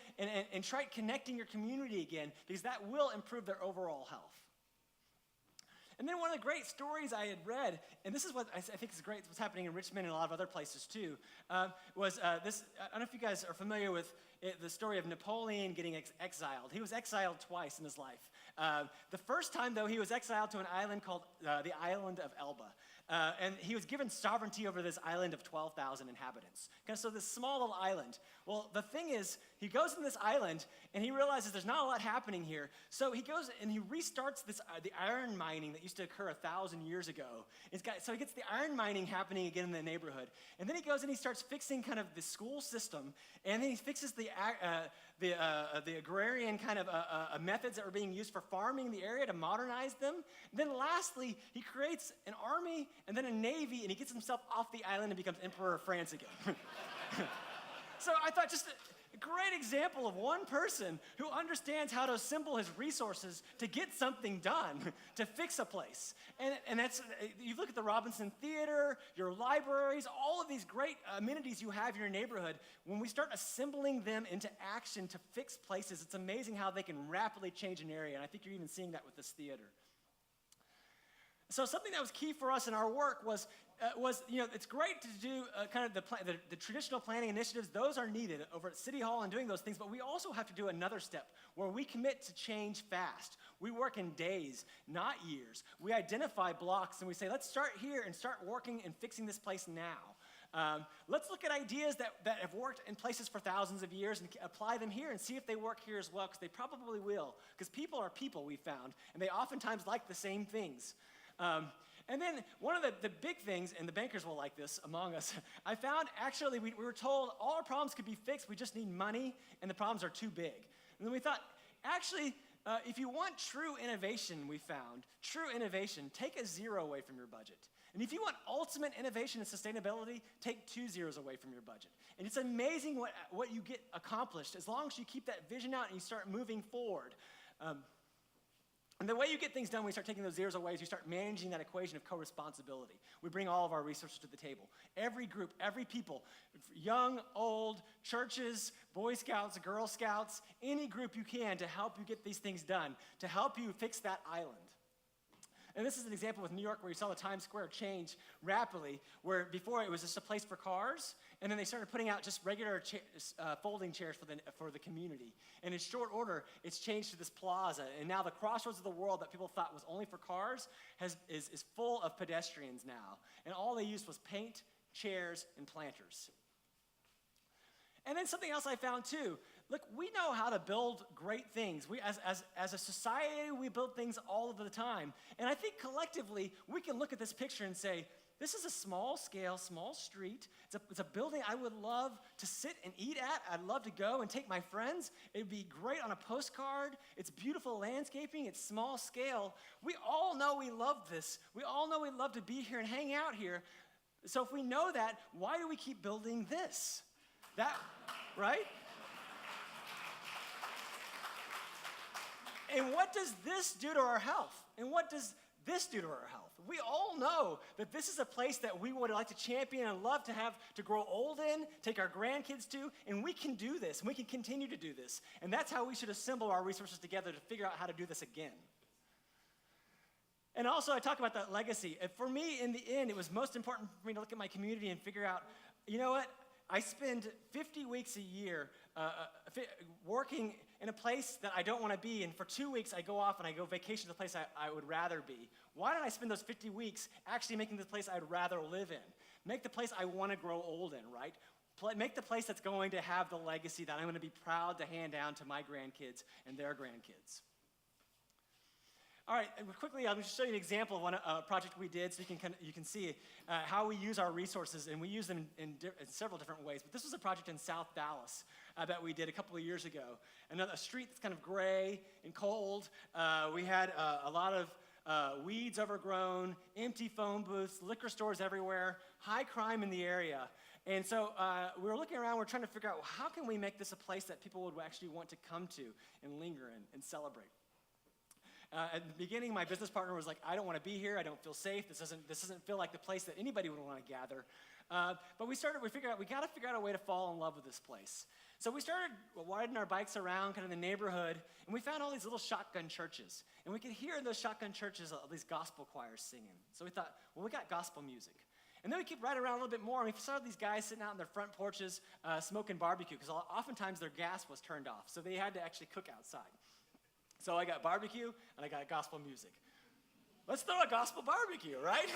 and try connecting your community again, because that will improve their overall health. And then one of the great stories I had read, and this is what I think is great, what's happening in Richmond and a lot of other places too, was this, I don't know if you guys are familiar with the story of Napoleon getting exiled. He was exiled twice in his life. The first time, though, he was exiled to an island called the island of Elba. And he was given sovereignty over this island of 12,000 inhabitants. So this small little island. Well, the thing is, he goes in this island and he realizes there's not a lot happening here. So he goes and he restarts the iron mining that used to occur 1,000 years ago. So he gets the iron mining happening again in the neighborhood. And then he goes and he starts fixing kind of the school system. And then he fixes the agrarian kind of methods that were being used for farming in the area to modernize them. And then lastly, he creates an army and then a navy, and he gets himself off the island and becomes Emperor of France again. So I thought just a great example of one person who understands how to assemble his resources to get something done, to fix a place. And that's, you look at the Robinson Theater, your libraries, all of these great amenities you have in your neighborhood. When we start assembling them into action to fix places, it's amazing how they can rapidly change an area. And I think you're even seeing that with this theater. So something that was key for us in our work was it's great to do kind of the traditional planning initiatives. Those are needed over at City Hall and doing those things, but we also have to do another step where we commit to change fast. We work in days, not years. We identify blocks and we say, let's start here and start working and fixing this place now. Let's look at ideas that have worked in places for thousands of years and apply them here and see if they work here as well, because they probably will. Because people are people, we found, and they oftentimes like the same things. And then one of the big things, and the bankers will like this among us, I found actually we were told all our problems could be fixed, we just need money, and the problems are too big. And then we thought, actually, if you want true innovation, we found, true innovation, take a zero away from your budget. And if you want ultimate innovation and sustainability, take 2 zeros away from your budget. And it's amazing what you get accomplished as long as you keep that vision out and you start moving forward. And the way you get things done when you start taking those zeros away is you start managing that equation of co-responsibility. We bring all of our resources to the table. Every group, every people, young, old, churches, Boy Scouts, Girl Scouts, any group you can to help you get these things done, to help you fix that island. And this is an example with New York where you saw the Times Square change rapidly, where before it was just a place for cars, and then they started putting out just regular folding chairs for the community. And in short order, it's changed to this plaza, and now the crossroads of the world that people thought was only for cars is full of pedestrians now. And all they used was paint, chairs, and planters. And then something else I found too. Look, we know how to build great things. We, as a society, we build things all of the time. And I think collectively, we can look at this picture and say, this is a small scale, small street. It's a building I would love to sit and eat at. I'd love to go and take my friends. It'd be great on a postcard. It's beautiful landscaping. It's small scale. We all know we love this. We all know we love to be here and hang out here. So if we know that, why do we keep building this? That, right? And what does this do to our health? And what does this do to our health? We all know that this is a place that we would like to champion and love to have to grow old in, take our grandkids to, and we can do this, and we can continue to do this. And that's how we should assemble our resources together to figure out how to do this again. And also, I talk about that legacy. And for me, in the end, it was most important for me to look at my community and figure out, you know what? I spend 50 weeks a year working in a place that I don't want to be, and for 2 weeks I go off and I go vacation to the place I would rather be. Why don't I spend those 50 weeks actually making the place I'd rather live in? Make the place I want to grow old in, right? Make the place that's going to have the legacy that I'm going to be proud to hand down to my grandkids and their grandkids. All right, quickly, I'll just show you an example of a project we did so you can see how we use our resources, and we use them in several different ways. But this was a project in South Dallas that we did a couple of years ago. A street that's kind of gray and cold. We had a lot of weeds overgrown, empty phone booths, liquor stores everywhere, high crime in the area. And so we were looking around, we're trying to figure out, well, how can we make this a place that people would actually want to come to and linger in and celebrate? At the beginning, my business partner was like, I don't want to be here. I don't feel safe. This doesn't feel like the place that anybody would want to gather. But we figured out, we got to figure out a way to fall in love with this place. So we started riding our bikes around kind of the neighborhood, and we found all these little shotgun churches. And we could hear in those shotgun churches all these gospel choirs singing. So we thought, well, we got gospel music. And then we kept riding around a little bit more, and we saw these guys sitting out in their front porches smoking barbecue, because oftentimes their gas was turned off. So they had to actually cook outside. So I got barbecue, and I got gospel music. Let's throw a gospel barbecue, right?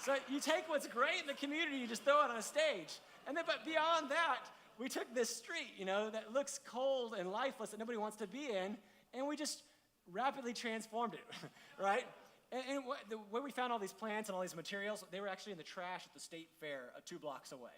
So you take what's great in the community, you just throw it on a stage. And then, but beyond that, we took this street, that looks cold and lifeless that nobody wants to be in, and we just rapidly transformed it, right? And where we found all these plants and all these materials, they were actually in the trash at the state fair 2 blocks away.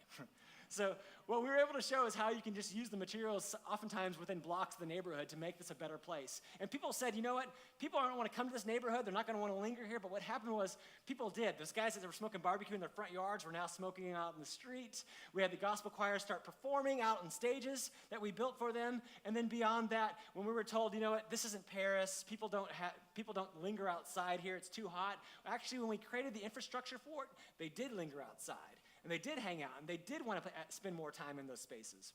So what we were able to show is how you can just use the materials oftentimes within blocks of the neighborhood to make this a better place. And people said, you know what? People aren't want to come to this neighborhood. They're not going to want to linger here. But what happened was people did. Those guys that were smoking barbecue in their front yards were now smoking out in the streets. We had the gospel choir start performing out on stages that we built for them. And then beyond that, when we were told, you know what? This isn't Paris. People don't linger outside here. It's too hot. Actually, when we created the infrastructure for it, they did linger outside. And they did hang out, and they did want to spend more time in those spaces.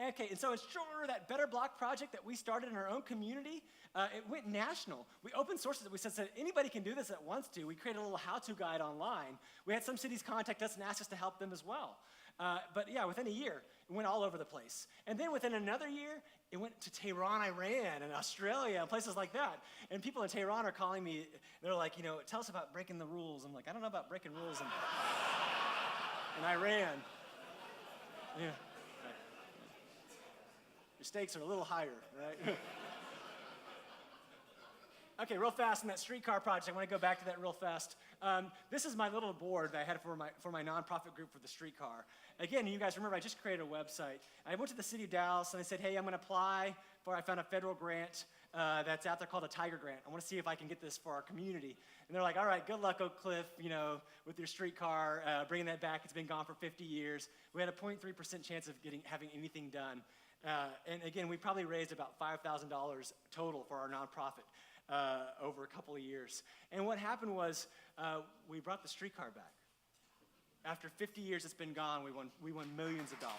Okay, and so in short order, that Better Block project that we started in our own community, it went national. We open sourced it. We said anybody can do this that wants to. We created a little how-to guide online. We had some cities contact us and ask us to help them as well. But yeah, within a year, it went all over the place. And then within another year, it went to Tehran, Iran, and Australia, and places like that. And people in Tehran are calling me, they're like, tell us about breaking the rules. I'm like, I don't know about breaking rules in Iran. Yeah. Your stakes are a little higher, right? Okay, real fast on that streetcar project, I want to go back to that real fast. This is my little board that I had for my nonprofit group for the streetcar. Again, you guys remember I just created a website. I went to the city of Dallas and I said, hey, I'm going to apply I found a federal grant that's out there called a Tiger Grant. I want to see if I can get this for our community. And they're like, all right, good luck, Oak Cliff, with your streetcar, bringing that back. It's been gone for 50 years. We had a 0.3% chance of having anything done. And again, we probably raised about $5,000 total for our nonprofit over a couple of years. And what happened was we brought the streetcar back. After 50 years it's been gone, we won millions of dollars.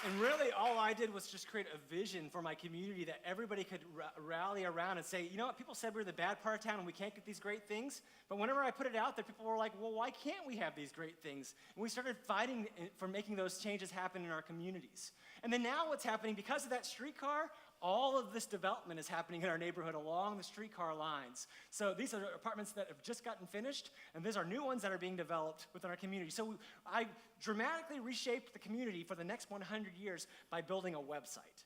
And really, all I did was just create a vision for my community that everybody could rally around and say, you know what, people said we're the bad part of town and we can't get these great things. But whenever I put it out there, people were like, well, why can't we have these great things? And we started fighting for making those changes happen in our communities. And then now what's happening, because of that streetcar, all of this development is happening in our neighborhood along the streetcar lines. So these are apartments that have just gotten finished, and these are new ones that are being developed within our community. So I dramatically reshaped the community for the next 100 years by building a website.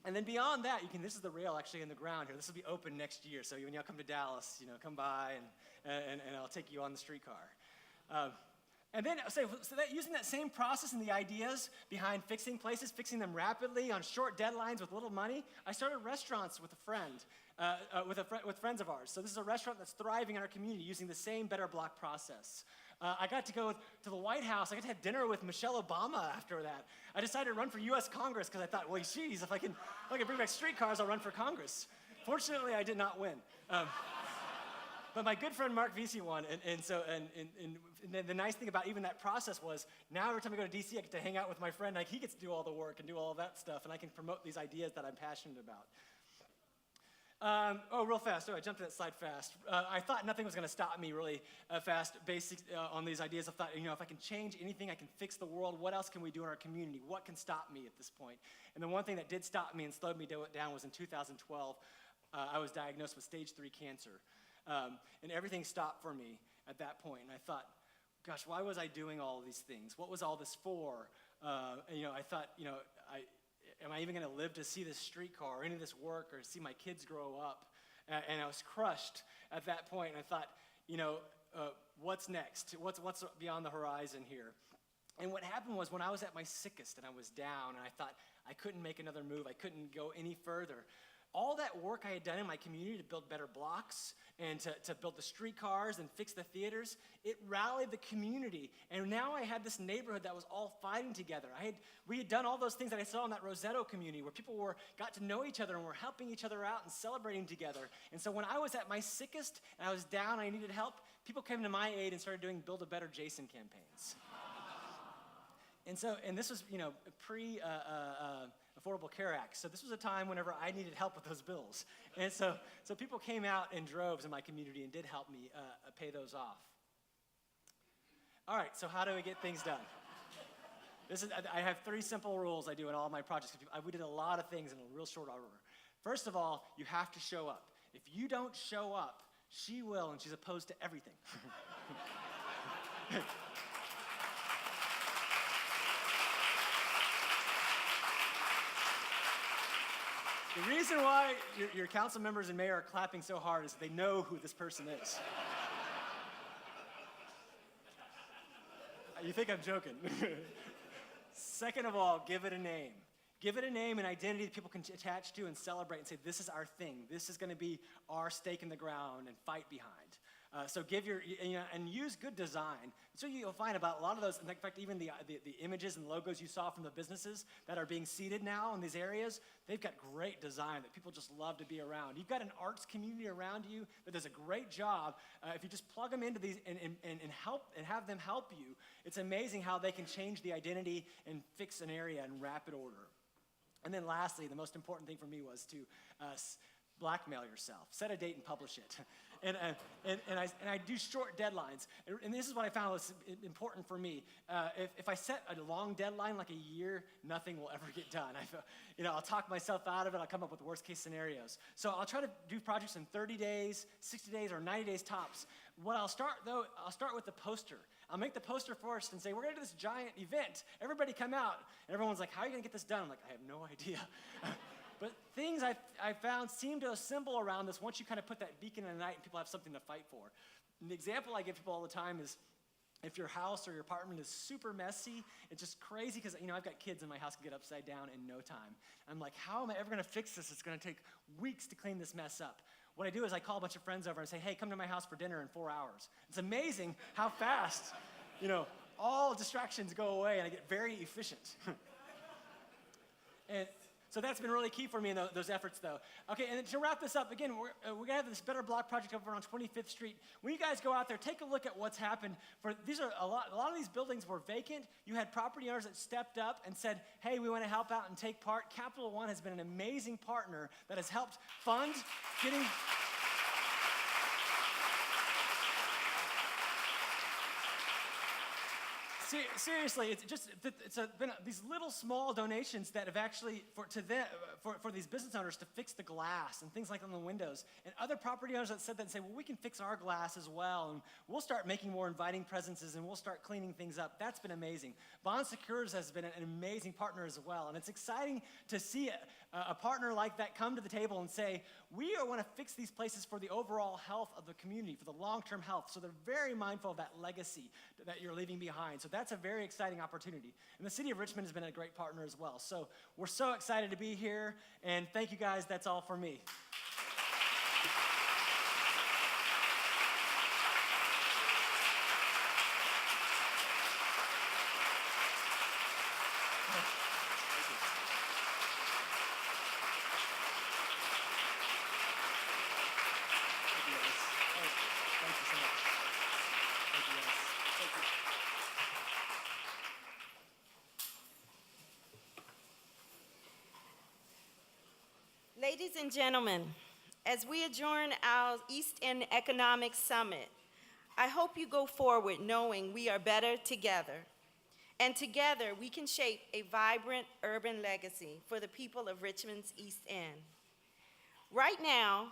And then beyond that, this is the rail actually in the ground here. This will be open next year. So when y'all come to Dallas, come by and I'll take you on the streetcar. And then, using that same process and the ideas behind fixing places, fixing them rapidly on short deadlines with little money, I started restaurants with a friend, with friends of ours. So this is a restaurant that's thriving in our community using the same Better Block process. I got to go to the White House. I got to have dinner with Michelle Obama after that. I decided to run for U.S. Congress because I thought, well, geez, if I can bring back streetcars, I'll run for Congress. Fortunately, I did not win. But my good friend Mark Vesey won, and the nice thing about even that process was now every time I go to DC, I get to hang out with my friend. Like he gets to do all the work and do all of that stuff, and I can promote these ideas that I'm passionate about. Real fast. I jumped to that slide fast. I thought nothing was going to stop me really fast on these ideas. I thought, if I can change anything, I can fix the world. What else can we do in our community? What can stop me at this point? And the one thing that did stop me and slowed me down was in 2012, I was diagnosed with stage 3 cancer. And everything stopped for me at that point. And I thought, gosh, why was I doing all of these things? What was all this for? I thought, am I even going to live to see this streetcar or any of this work or see my kids grow up? And I was crushed at that point. And I thought, what's next? What's beyond the horizon here? And what happened was when I was at my sickest and I was down and I thought I couldn't make another move, I couldn't go any further, all that work I had done in my community to build better blocks and to build the streetcars and fix the theaters, it rallied the community. And now I had this neighborhood that was all fighting together. We had done all those things that I saw in that Rosetto community where people got to know each other and were helping each other out and celebrating together. And so when I was at my sickest and I was down and I needed help, people came to my aid and started doing Build a Better Jason campaigns. And this was, pre Affordable Care Act. So this was a time whenever I needed help with those bills. And so people came out in droves in my community and did help me pay those off. All right, so how do we get things done? I have 3 simple rules I do in all my projects. We did a lot of things in a real short order. First of all, you have to show up. If you don't show up, she will, and she's opposed to everything. The reason why your council members and mayor are clapping so hard is they know who this person is. You think I'm joking. Second of all, give it a name. Give it a name and identity that people can attach to and celebrate and say, this is our thing. This is going to be our stake in the ground and fight behind. So give and use good design. So you'll find about a lot of those, in fact, even the images and logos you saw from the businesses that are being seated now in these areas, they've got great design that people just love to be around. You've got an arts community around you that does a great job. If you just plug them into these and have them help you, it's amazing how they can change the identity and fix an area in rapid order. And then lastly, the most important thing for me was to blackmail yourself. Set a date and publish it. And I do short deadlines. And this is what I found was important for me. If I set a long deadline, like a year, nothing will ever get done. I'll talk myself out of it. I'll come up with worst case scenarios. So I'll try to do projects in 30 days, 60 days, or 90 days tops. I'll start with the poster. I'll make the poster first and say, we're gonna do this giant event. Everybody come out. And everyone's like, how are you gonna get this done? I'm like, I have no idea. But things I found seem to assemble around this once you kind of put that beacon in the night and people have something to fight for. And the example I give people all the time is if your house or your apartment is super messy, it's just crazy because I've got kids in my house can get upside down in no time. I'm like, how am I ever gonna fix this? It's gonna take weeks to clean this mess up. What I do is I call a bunch of friends over and say, hey, come to my house for dinner in 4 hours. It's amazing how fast, all distractions go away and I get very efficient. And so that's been really key for me in those efforts, though. Okay, and to wrap this up, again, we're going to have this Better Block project over on 25th Street. When you guys go out there, take a look at what's happened. These are a lot of these buildings were vacant. You had property owners that stepped up and said, hey, we want to help out and take part. Capital One has been an amazing partner that has helped fund getting... Seriously, it's been these little small donations that have actually for these business owners to fix the glass and things like on the windows, and other property owners that said that and say, well, we can fix our glass as well, and we'll start making more inviting presences and we'll start cleaning things up. That's been amazing. Bon Secours has been an amazing partner as well, and it's exciting to see a partner like that come to the table and say, we want to fix these places for the overall health of the community, for the long-term health. So they're very mindful of that legacy that you're leaving behind. So that's a very exciting opportunity. And the city of Richmond has been a great partner as well. So we're so excited to be here, and thank you guys. That's all for me. Ladies and gentlemen, as we adjourn our East End Economic Summit, I hope you go forward knowing we are better together. And together we can shape a vibrant urban legacy for the people of Richmond's East End. Right now,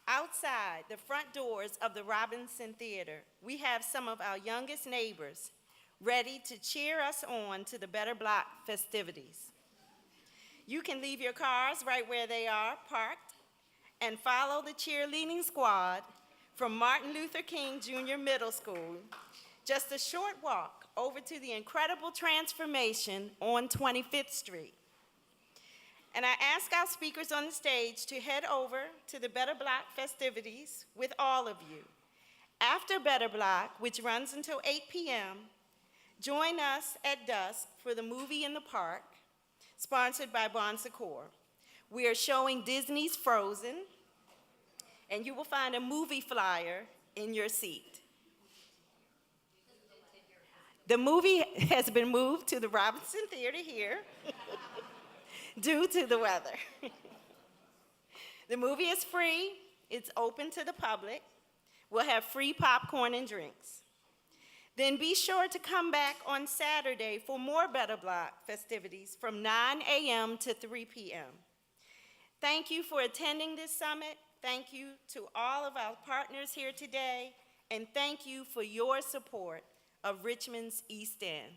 outside the front doors of the Robinson Theater, we have some of our youngest neighbors ready to cheer us on to the Better Block festivities. You can leave your cars right where they are parked and follow the cheerleading squad from Martin Luther King Jr. Middle School, just a short walk over to the incredible transformation on 25th Street. And I ask our speakers on the stage to head over to the Better Block festivities with all of you. After Better Block, which runs until 8 p.m., join us at dusk for the movie in the park, sponsored by Bon Secours. We are showing Disney's Frozen, and you will find a movie flyer in your seat. The movie has been moved to the Robinson Theater here due to the weather. The movie is free. It's open to the public. We'll have free popcorn and drinks. Then be sure to come back on Saturday for more Better Block festivities from 9 a.m. to 3 p.m. Thank you for attending this summit. Thank you to all of our partners here today, and thank you for your support of Richmond's East End.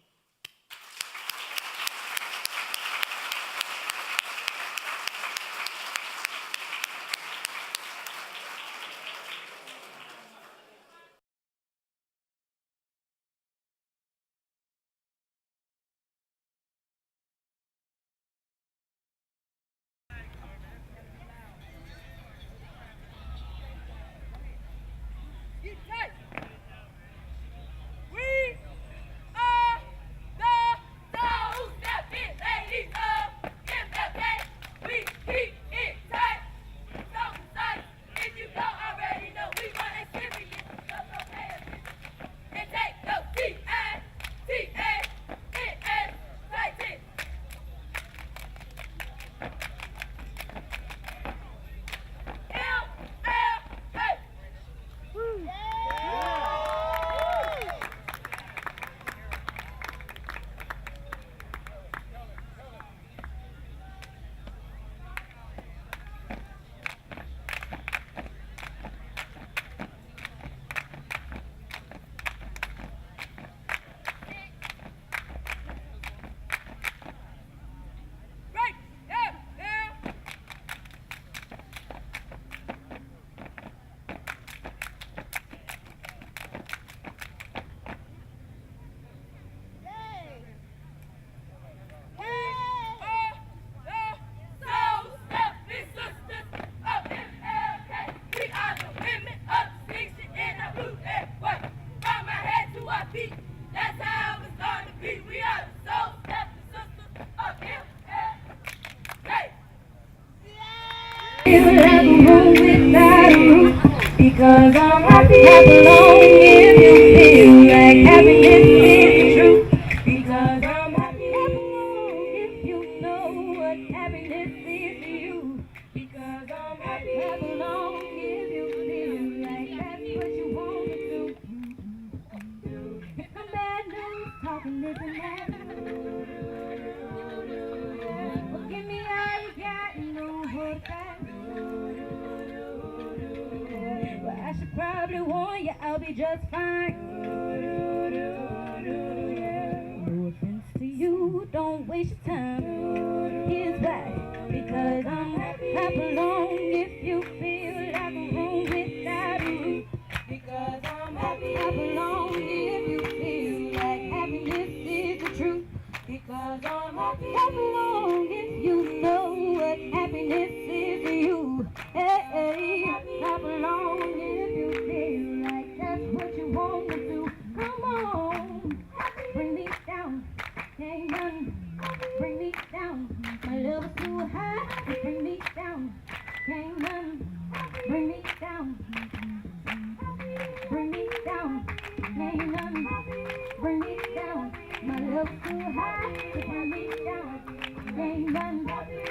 You feel like a room without a roof. Because I'm happy, clap along if you feel like happiness is the truth. Because I'm happy, clap along if you know what happiness is to you. Because I'm happy, clap along if you feel like that's what you want to do. It's some bad news, talking this and that. Well, give me all you got and don't hold back. Well, I should probably warn you, I'll be just fine. No offense to you, don't waste your time. Here's why. Because I'm happy, clap along if you feel like a room without a roof. Because I'm happy, clap along if you feel like happiness is the truth. Because I'm happy, clap along if you know what happiness is to you. Hey, hey, clap along if you feel like that's what you want to do. Come on, bring me down, ain't nothing. Bring me down, my level's too high. Bring me down, ain't nothing. Bring me down, bring me down, ain't nothing. Bring me down, my level's too high. Bring me down, ain't nothing.